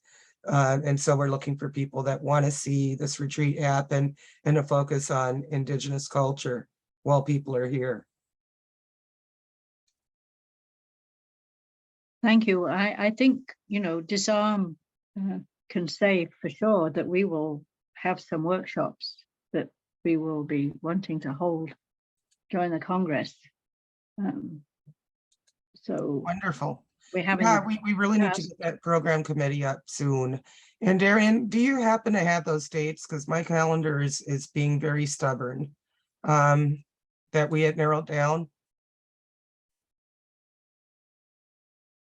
And so we're looking for people that want to see this retreat happen and a focus on indigenous culture while people are here.
Thank you. I think, Disarm can say for sure that we will have some workshops that we will be wanting to hold during the Congress. So
Wonderful.
we're having.
Yeah, we really need to
Yes.
get that program committee up soon. And Darian, do you happen to have those dates? Because my calendar is being very stubborn. That we had narrowed down.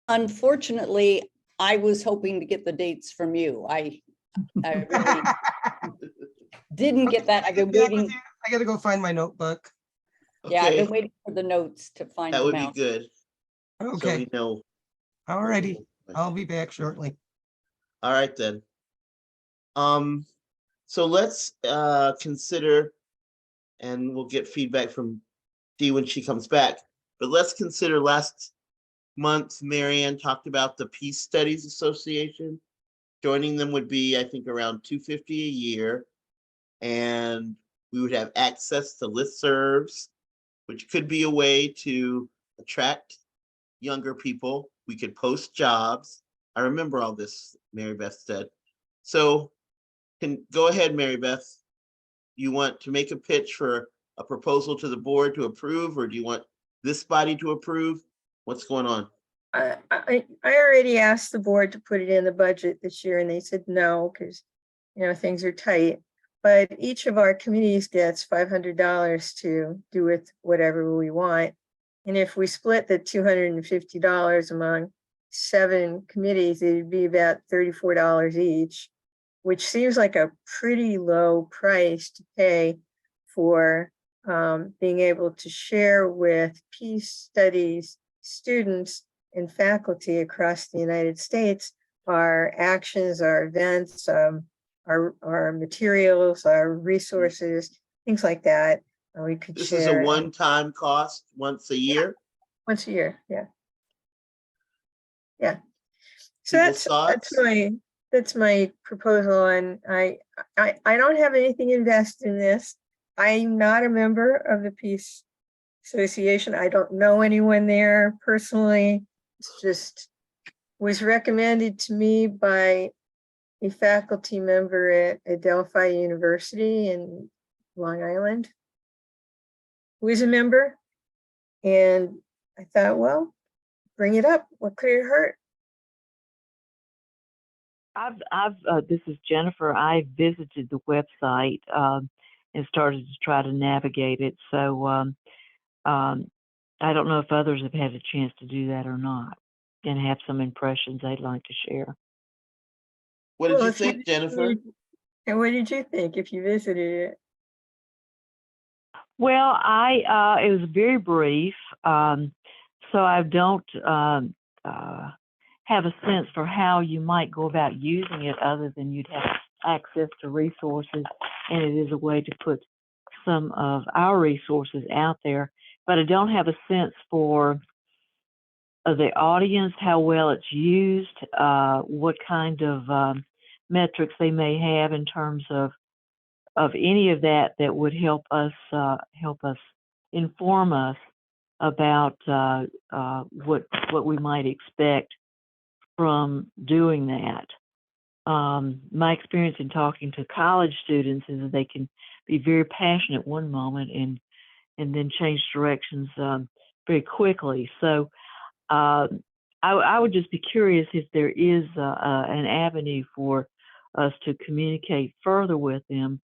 Unfortunately, I was hoping to get the dates from you. I really didn't get that. I've been
Get back with
waiting.
you. I gotta go find my notebook.
Yeah, I've
Okay,
been waiting for the notes to find
that
them
would be
out.
good. So
Okay,
we know.
all righty. I'll be back shortly.
All right then. So let's consider, and we'll get feedback from Dee when she comes back. But let's consider last month, Marianne talked about the Peace Studies Association. Joining them would be, I think, around $250 a year. And we would have access to listservs, which could be a way to attract younger people. We could post jobs. I remember all this, Mary Beth said. So go ahead, Mary Beth. You want to make a pitch for a proposal to the board to approve, or do you want this body to approve? What's going on?
I already asked the board to put it in the budget this year, and they said no, because, things are tight. But each of our committees gets $500 to do with whatever we want. And if we split the $250 among 7 committees, it'd be about $34 each, which seems like a pretty low price to pay for being able to share with peace studies students and faculty across the United States our actions, our events, our materials, our resources, things like that. We could
This
share.
is a one-time cost once a year?
Once a year, yeah. Yeah. So
People's thoughts?
that's my proposal, and I don't have anything invested in this. I'm not a member of the Peace Association. I don't know anyone there personally. It's just was recommended to me by a faculty member at Adelphi University in Long Island, who is a member. And I thought, well, bring it up. What could it hurt?
This is Jennifer. I visited the website and started to try to navigate it. So I don't know if others have had a chance to do that or not, and have some impressions they'd like to share.
What did
Well,
you
if
think, Jennifer?
And what did you think if you visited it?
Well, it was very brief, so I don't have a sense for how you might go about using it, other than you'd have access to resources, and it is a way to put some of our resources out there. But I don't have a sense for the audience, how well it's used, what kind of metrics they may have in terms of any of that would help us inform us about what we might expect from doing that. My experience in talking to college students is that they can be very passionate one moment and then change directions very quickly. So I would just be curious if there is an avenue for us to communicate further with them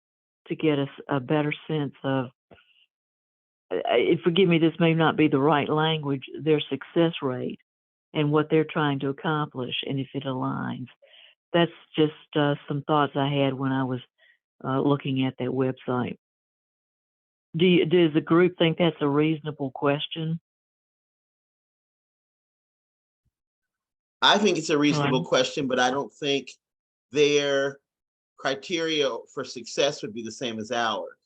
to get us a better sense of, forgive me, this may not be the right language, their success rate and what they're trying to accomplish, and if it aligns. That's just some thoughts I had when I was looking at that website. does the group think that's a reasonable question?
I think it's a reasonable question, but I don't think their criteria for success would be the same as ours.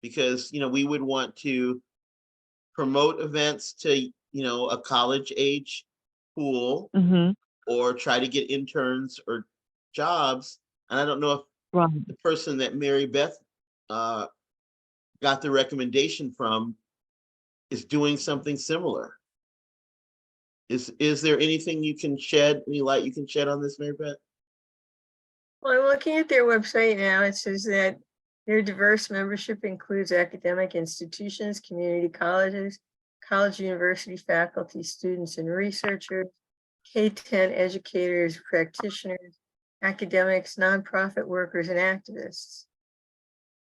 Because, we would want to promote events to, a college age pool
Mm-hmm.
or try to get interns or jobs. And I don't know if
Right.
the person that Mary Beth got the recommendation from is doing something similar. Is there anything you can shed, any light you can shed on this, Mary Beth?
Well, I'm looking at their website now. It says that their diverse membership includes academic institutions, community colleges, college university faculty, students and researchers, K-10 educators, practitioners, academics, nonprofit workers, and activists.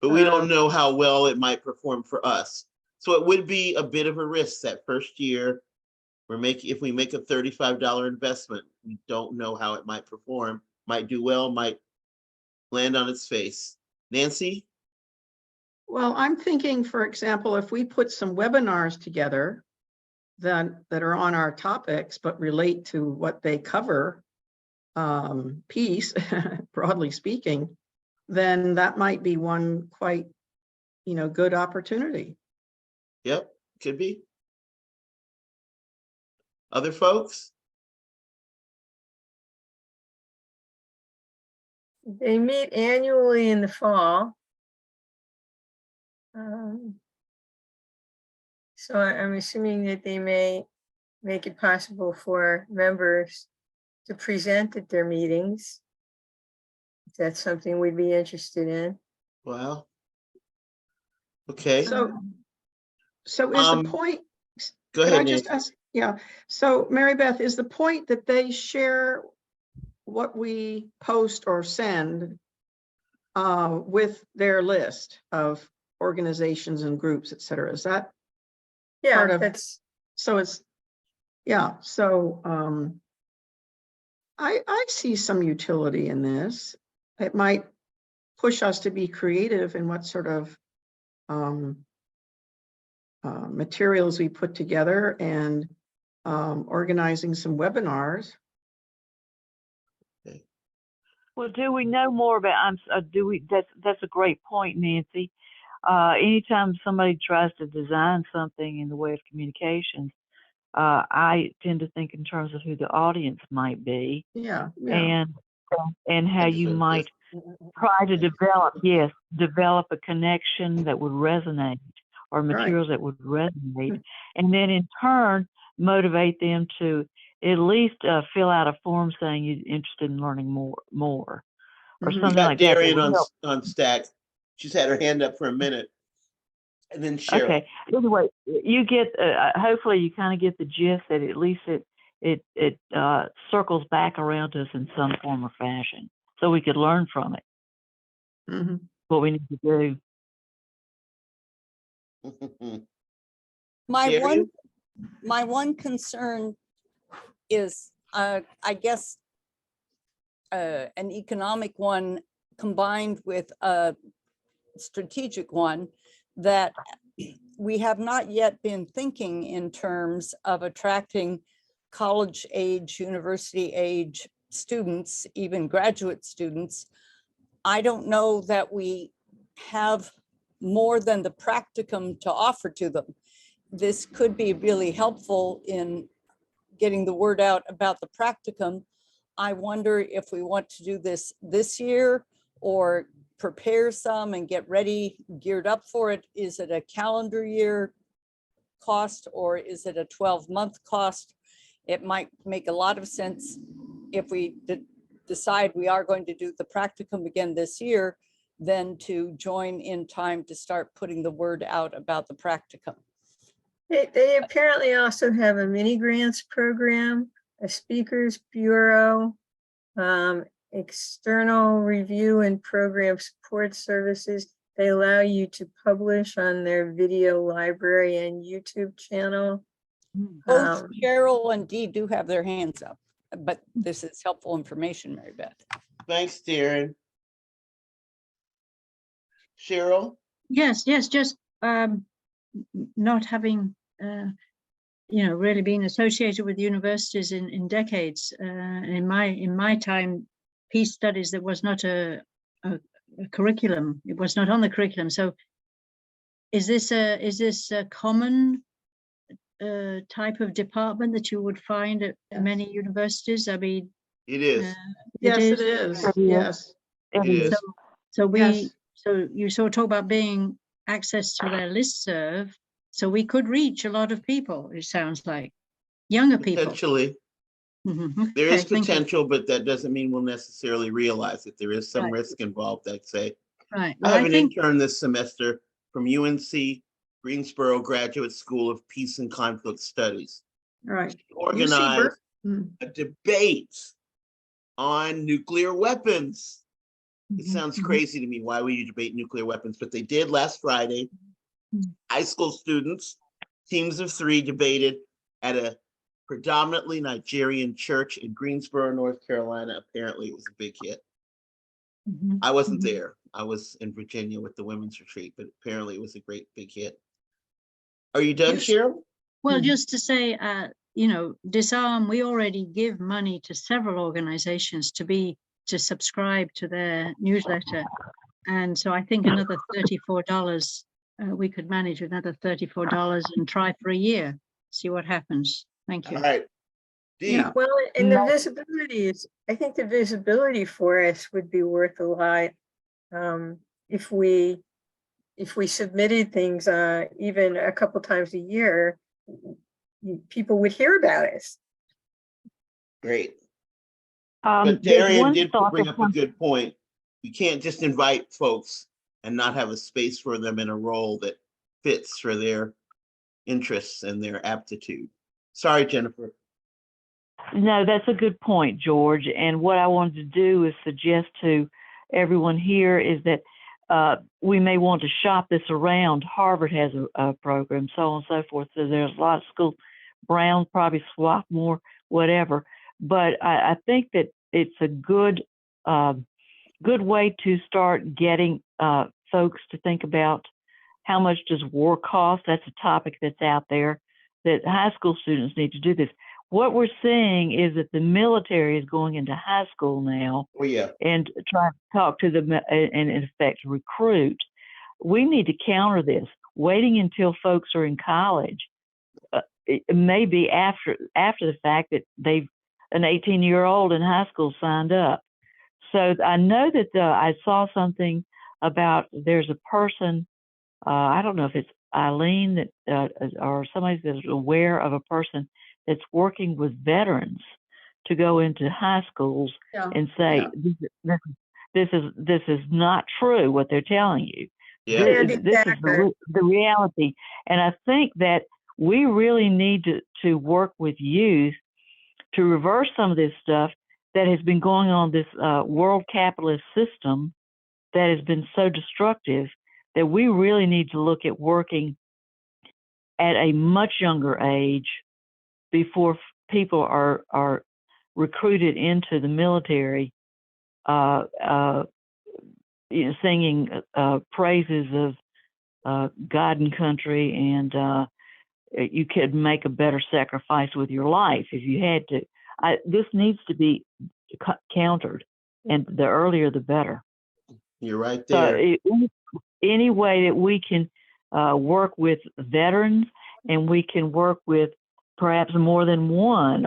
But we don't know how well it might perform for us. So it would be a bit of a risk that first year. If we make a $35 investment, we don't know how it might perform, might do well, might land on its face. Nancy?
Well, I'm thinking, for example, if we put some webinars together that are on our topics, but relate to what they cover, peace, broadly speaking, then that might be one quite, good opportunity.
Yep, could be. Other folks?
They meet annually in the fall. So I'm assuming that they may make it possible for members to present at their meetings. If that's something we'd be interested in.
Wow. Okay.
So is the point,
Go
could
ahead,
I just
Nancy.
ask? Yeah. So Mary Beth, is the point that they share what we post or send with their list of organizations and groups, et cetera? Is that
Yeah,
part of,
that's,
so it's, yeah, so I see some utility in this. It might push us to be creative in what sort of materials we put together, and organizing some webinars.
Well, do we know more about? That's a great point, Nancy. Anytime somebody tries to design something in the way of communications, I tend to think in terms of who the audience might be,
Yeah.
and how you might try to develop a connection that would resonate, or materials that would resonate, and then in turn motivate them to at least fill out a form saying you're interested in learning more, or something
We got
like that.
Darian on stack. She's had her hand up for a minute. And then Cheryl.
Okay. Anyway, you get hopefully you kind of get the gist that at least it circles back around to us in some form or fashion, so we could learn from it. What we need to do.
My one concern is, I guess, an economic one combined with a strategic one, that we have not yet been thinking in terms of attracting college age, university age students, even graduate students. I don't know that we have more than the practicum to offer to them. This could be really helpful in getting the word out about the practicum. I wonder if we want to do this year, or prepare some and get ready, geared up for it. Is it a calendar year cost, or is it a 12-month cost? It might make a lot of sense if we decide we are going to do the practicum again this year, then to join in time to start putting the word out about the practicum.
they apparently also have a mini grants program, a speakers bureau, external review and program support services. They allow you to publish on their video library and YouTube channel.
Both Cheryl and Dee do have their hands up, but this is helpful information, Mary Beth.
Thanks, Darren. Cheryl?
Yes, yes, just not having really been associated with universities in decades. In my time, peace studies, there was not a curriculum. It was not on the curriculum. So is this a common type of department that you would find at many universities? I mean,
It is.
Yes, it
is.
is. Yes.
It is.
So
Yes.
so you sort of talk about being access to their listserv. So we could reach a lot of people, it sounds like, younger people.
Potentially.
Mhm,
There is
okay, thank you.
potential, but that doesn't mean we'll necessarily realize it. There is some
Right.
risk involved, I'd say.
Right,
I
well,
have
I
an
think,
intern this semester from UNC Greensboro Graduate School of Peace and Conflict Studies.
Right.
Organized
Mm.
a debate on nuclear weapons. It
Mhm,
sounds
mhm.
crazy to me. Why would you debate nuclear weapons? But they did last Friday. High school students, teams of 3, debated at a predominantly Nigerian church in Greensboro, North Carolina. Apparently, it was a big hit.
Mhm,
I wasn't
mhm.
there. I was in Virginia with the women's retreat, but apparently it was a great big hit. Are you done,
Yes.
Cheryl?
Well, just to say, Disarm, we already give money to several organizations to subscribe to their newsletter. And so I think another $34, we could manage another $34 and try for a year, see what happens. Thank you.
All right. Dee,
Yeah.
Well, and the
No.
visibility is, I think the visibility for us would be worth a lot. If we submitted things even a couple times a year, people would hear about us.
great. But
There's
Darian
one
did
thought
bring
that
up a good point. You can't just invite folks and not have a space for them in a role that fits for their interests and their aptitude. Sorry, Jennifer.
No, that's a good point, George. And what I wanted to do is suggest to everyone here is that we may want to shop this around. Harvard has a program, so on and so forth. So there's a lot of schools, Brown, probably Swarthmore, whatever. But I think that it's a good way to start getting folks to think about how much does war cost. That's a topic that's out there that high school students need to do this. What we're seeing is that the military is going into high school now
Oh, yeah.
and trying to talk to them and in effect recruit. We need to counter this. Waiting until folks are in college, it may be after the fact that they've an 18-year-old in high school signed up. So I know that I saw something about there's a person, I don't know if it's Eileen that or somebody that's aware of a person that's working with veterans to go into high schools
Yeah.
and say this is not true what they're telling you.
Yeah.
This is the reality, and I think that we really need to work with youth to reverse some of this stuff that has been going on, this world capitalist system that has been so destructive, that we really need to look at working at a much younger age before people are recruited into the military, singing praises of God and country, and you could make a better sacrifice with your life if you had to. This needs to be countered, and the earlier the better.
You're right there.
So any way that we can work with veterans, and we can work with perhaps more than one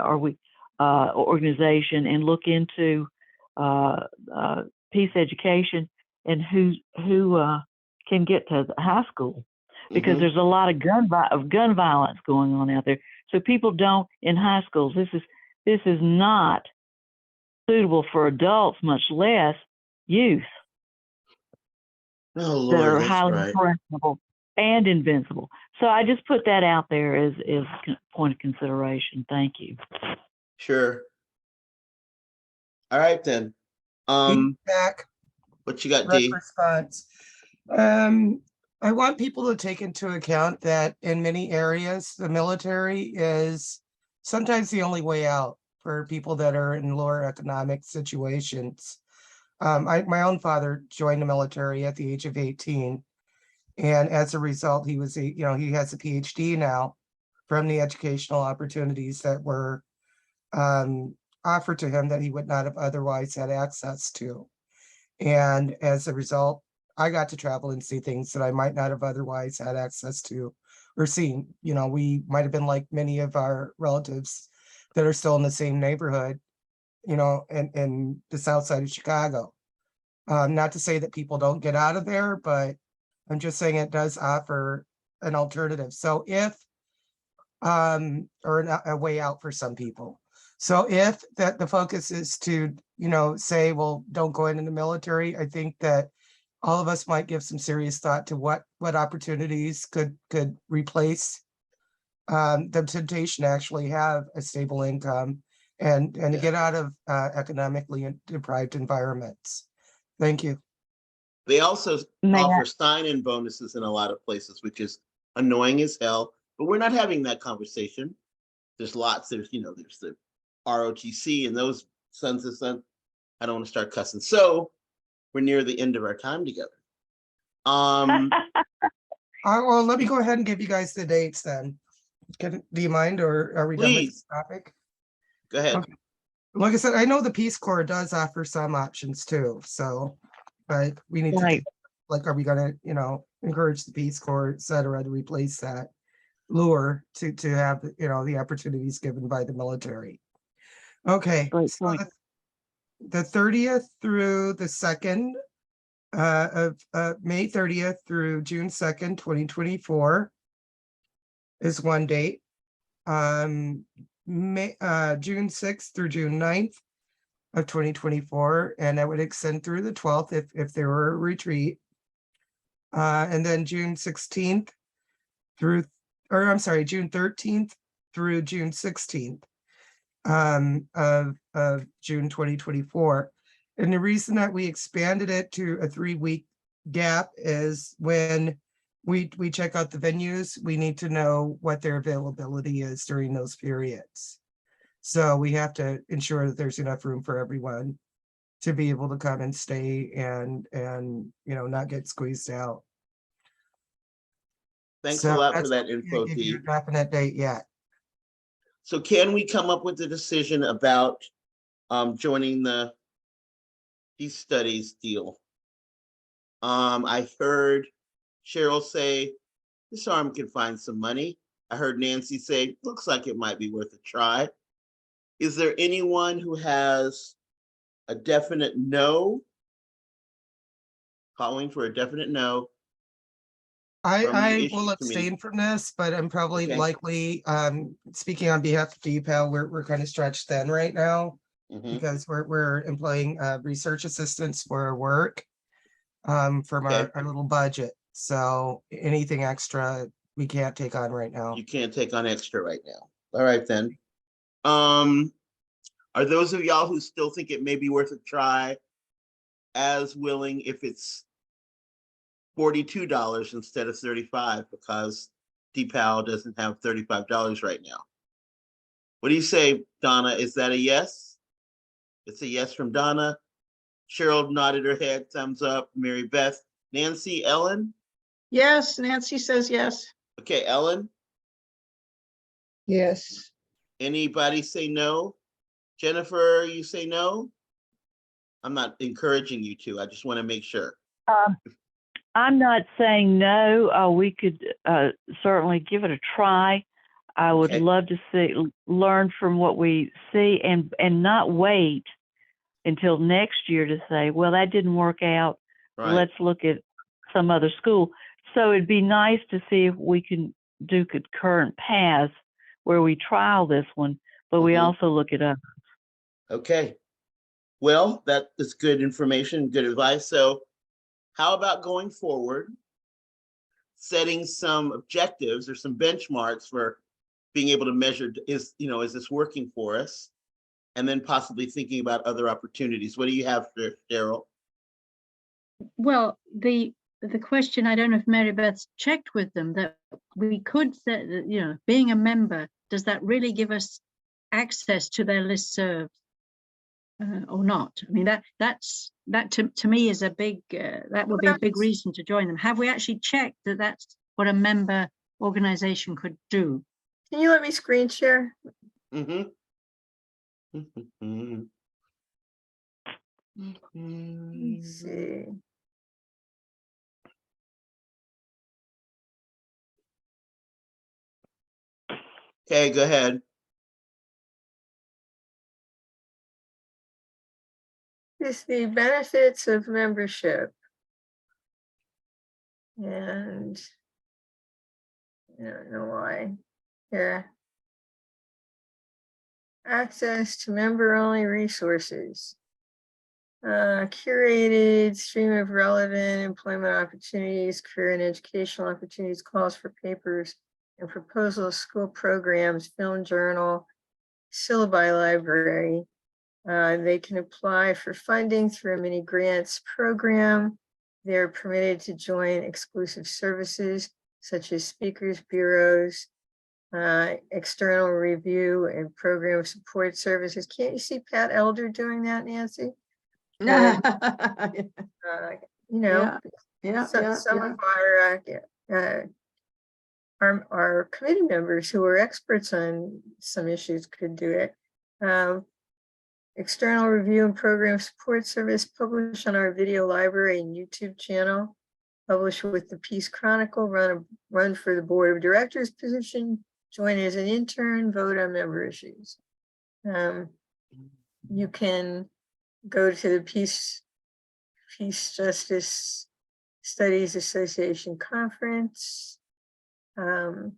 organization and look into peace education and who can get to high school, because
Mhm.
there's a lot of gun violence going on out there. So people don't in high schools. This is not suitable for adults, much less youth
Oh,
that
Lord,
are
that's
highly
right.
impressionable and invincible. So I just put that out there as a point of consideration. Thank you.
Sure. All right, then.
Feedback,
What you got,
direct
Dee?
response. I want people to take into account that in many areas, the military is sometimes the only way out for people that are in lower economic situations. My own father joined the military at the age of 18. And as a result, he was, he has a PhD now from the educational opportunities that were offered to him that he would not have otherwise had access to. And as a result, I got to travel and see things that I might not have otherwise had access to or seen. We might have been like many of our relatives that are still in the same neighborhood, in the south side of Chicago. Not to say that people don't get out of there, but I'm just saying it does offer an alternative. So if, or a way out for some people. So if that the focus is to, say, well, don't go into the military, I think that all of us might give some serious thought to what opportunities could replace the temptation to actually have a stable income and to
Yeah.
get out of economically deprived environments. Thank you.
They also
May I-
offer sign-in bonuses in a lot of places, which is annoying as hell, but we're not having that conversation. There's lots, there's the ROTC and those sons of sons. I don't want to start cussing. So we're near the end of our time together.
Well, let me go ahead and give you guys the dates then. Do you mind, or are we done with this
Please.
topic?
Go ahead.
Okay. Like I said, I know the Peace Corps does offer some options too, so, but we need to
Right.
think, like, are we gonna, encourage the Peace Corps, et cetera, to replace that lure to have, the opportunities given by the military? Okay,
Great
so
point.
the 30th through the 2nd of May 30th through June 2nd, 2024 is one date. June 6th through June 9th of 2024, and that would extend through the 12th if there were a retreat. And then June 16th through, or I'm sorry, June 13th through June 16th of June 2024. And the reason that we expanded it to a 3-week gap is when we check out the venues, we need to know what their availability is during those periods. So we have to ensure that there's enough room for everyone to be able to come and stay and not get squeezed out.
Thanks
So
a lot for
that's
that
not gonna
info,
give you
Dee.
a definite date yet.
So can we come up with a decision about joining the Peace Studies deal? I heard Cheryl say Disarm can find some money. I heard Nancy say, looks like it might be worth a try. Is there anyone who has a definite no? Calling for a definite no. from the
I
issue
will
committee.
abstain from this, but I'm probably
Okay.
likely, speaking on behalf of DPAL, we're kind of stretched thin right now
Mhm.
because we're employing research assistants for our work from
Okay.
our little budget. So anything extra we can't take on right now.
You can't take on extra right now. All right, then. Are those of y'all who still think it may be worth a try as willing if it's $42 instead of 35 because DPAL doesn't have $35 right now? What do you say, Donna? Is that a yes? It's a yes from Donna. Cheryl nodded her head, thumbs up. Mary Beth, Nancy, Ellen?
Yes, Nancy says yes.
Okay, Ellen,
Yes.
anybody say no? Jennifer, you say no? I'm not encouraging you to. I just want to make sure.
I'm not saying no. We could certainly give it a try. I would
Okay.
love to learn from what we see, and not wait until next year to say, well, that didn't work out.
Right.
Let's look at some other school. So it'd be nice to see if we can do concurrent paths where we trial this one, but we
Mhm.
also look at others.
Okay. Well, that is good information, good advice. So how about going forward, setting some objectives or some benchmarks for being able to measure, is this working for us? And then possibly thinking about other opportunities. What do you have for Cheryl?
Well, the question, I don't know if Mary Beth's checked with them, that we could set, being a member, does that really give us access to their listservs? or not? I mean, that to me is a big, that would be a big reason to join them. Have we actually checked that that's what a member organization could do?
Can you let me screen share?
Mhm.
Let's see.
Okay, go ahead.
Is the benefits of membership. And I don't know why. Yeah. Access to member-only resources. Curated stream of relevant employment opportunities, career and educational opportunities, calls for papers and proposals, school programs, film journal, syllabi library. They can apply for funding through a mini grants program. They're permitted to join exclusive services such as speakers bureaus, external review and program support services. Can't you see Pat Elder doing that, Nancy?
Yeah,
You know,
yeah,
some of our committee members who are experts on some issues could do it. External review and program support service published on our video library and YouTube channel, published with the Peace Chronicle, run for the board of directors position, join as an intern, vote on member issues. You can go to the Peace Justice Studies Association conference. The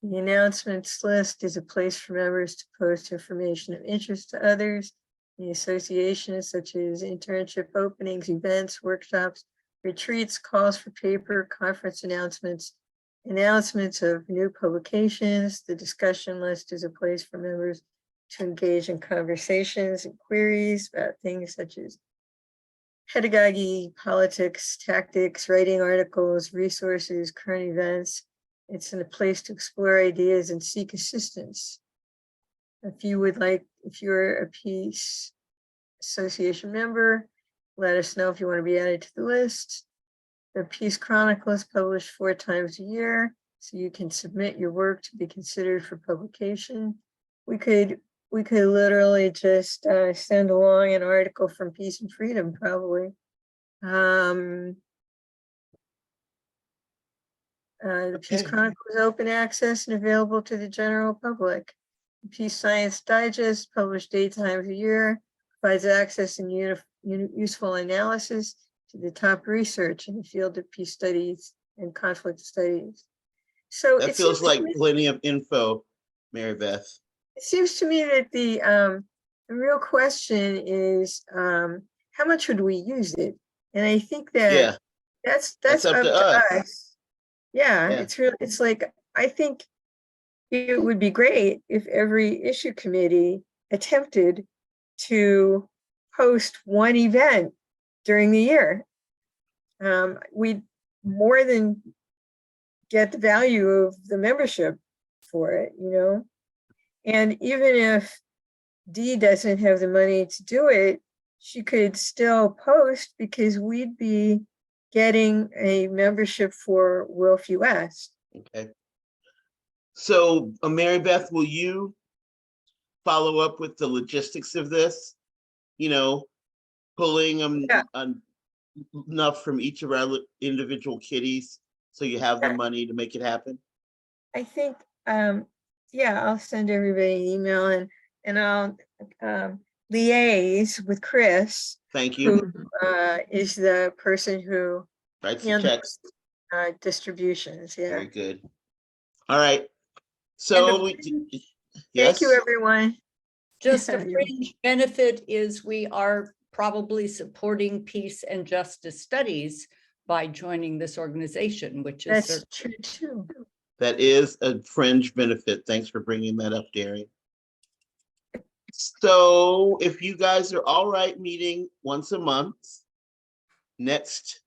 announcements list is a place for members to post information of interest to others. The association, such as internship openings, events, workshops, retreats, calls for paper, conference announcements of new publications. The discussion list is a place for members to engage in conversations and queries about things such as pedagogy, politics, tactics, writing articles, resources, current events. It's a place to explore ideas and seek assistance. If you're a Peace Association member, let us know if you want to be added to the list. The Peace Chronicle is published 4 times a year, so you can submit your work to be considered for publication. We could literally just send along an article from Peace and Freedom, probably. The Peace Chronicle is open access and available to the general public. The Peace Science Digest, published 8 times a year, provides access and useful analysis to the top research in the field of peace studies and conflict studies. So
That feels like plenty of info, Mary Beth.
It seems to me that the real question is how much would we use it? And I think that that's up to us. Yeah, it's like, I think it would be great if every issue committee attempted to host one event during the year. We'd more than get the value of the membership for it, you know? And even if Dee doesn't have the money to do it, she could still post because we'd be getting a membership for WILPF US.
Okay. So, Mary Beth, will you follow up with the logistics of this? You know, pulling enough from each of our individual kitties so you have the money to make it happen?
I think, I'll send everybody an email and I'll liaise with Chris.
Thank you.
Who is the person who
Writes the checks.
Distributions. Yeah.
Very good. All right. So,
thank you, everyone.
Just a fringe benefit is we are probably supporting peace and justice studies by joining this organization, which is
That's true too.
That is a fringe benefit. Thanks for bringing that up, Darian. So if you guys are all right meeting once a month, next,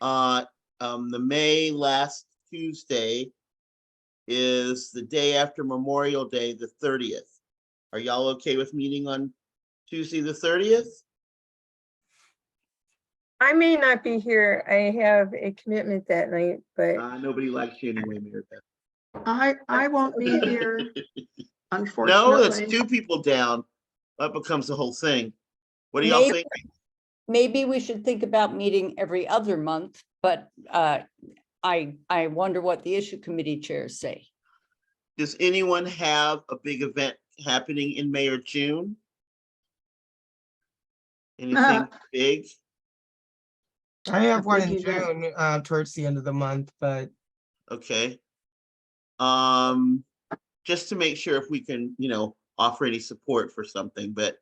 the May last Tuesday is the day after Memorial Day, the 30th. Are y'all okay with meeting on Tuesday, the 30th?
I may not be here. I have a commitment that night, but
Nobody likes you anyway, Mary Beth.
I won't be here,
No, that's
unfortunately.
2 people down. That becomes the whole thing. What do y'all
Maybe-
think?
Maybe we should think about meeting every other month, but I wonder what the issue committee chairs say.
Does anyone have a big event happening in May or June? Anything big?
I have one in
big event.
June, towards the end of the month, but
Okay. Just to make sure if we can, offer any support for something, but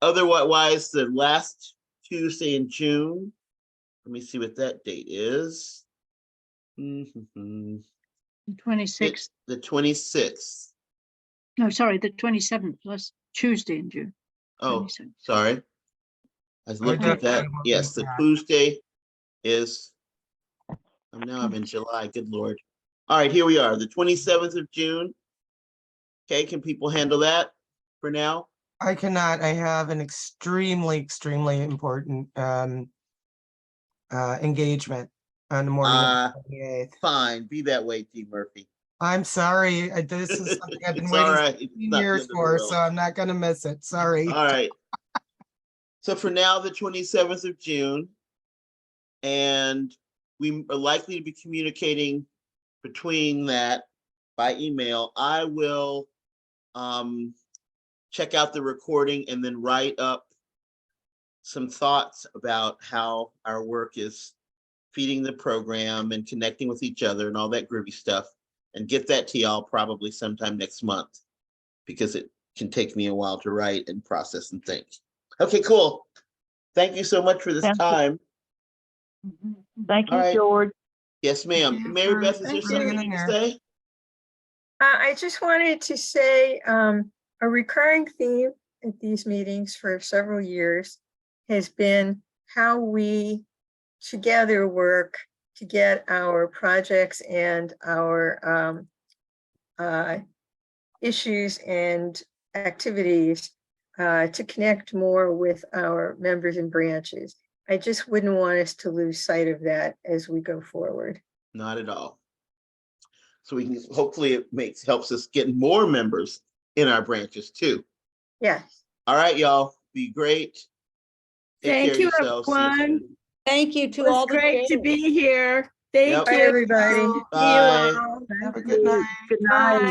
otherwise, the last Tuesday in June, let me see what that date is. The
26th,
26th.
no, sorry, the 27th, plus Tuesday in June.
Oh,
27th.
sorry. I was looking at that.
definitely won't
Yes,
make
the
that.
Tuesday is, now I'm in July, good Lord. All right, here we are, the 27th of June. Okay, can people handle that for now?
I cannot. I have an extremely important engagement on the morning of the 28th.
Fine, be that way, T. Murphy.
I'm sorry. This is something I've been
It's all
waiting
right. It's
15
not the
years
end of the
for,
world.
so I'm not gonna miss it. Sorry.
All right. So for now, the 27th of June. And we are likely to be communicating between that by email. I will check out the recording and then write up some thoughts about how our work is feeding the program and connecting with each other and all that groovy stuff, and get that to y'all probably sometime next month, because it can take me a while to write and process and think. Okay, cool. Thank you so much for this
Sounds good.
time.
Thank
All
you,
right.
George.
Yes, ma'am.
you
Mary
for-
Beth, is there
thanks for
something
hanging
you
in
need to
there.
say?
I just wanted to say a recurring theme at these meetings for several years has been how we together work to get our projects and our issues and activities to connect more with our members and branches. I just wouldn't want us to lose sight of that as we go forward.
Not at all. So we can, hopefully it helps us get more members in our branches too.
Yes.
All right, y'all, be great. Take care
Thank
of
you,
yourselves. See you
everyone.
soon.
Thank you to
It was
all the
great to
chairs.
be here. Thank
Yep.
Bye,
you.
everybody.
See you
Bye.
all.
Have a good night.
Good night.
Bye.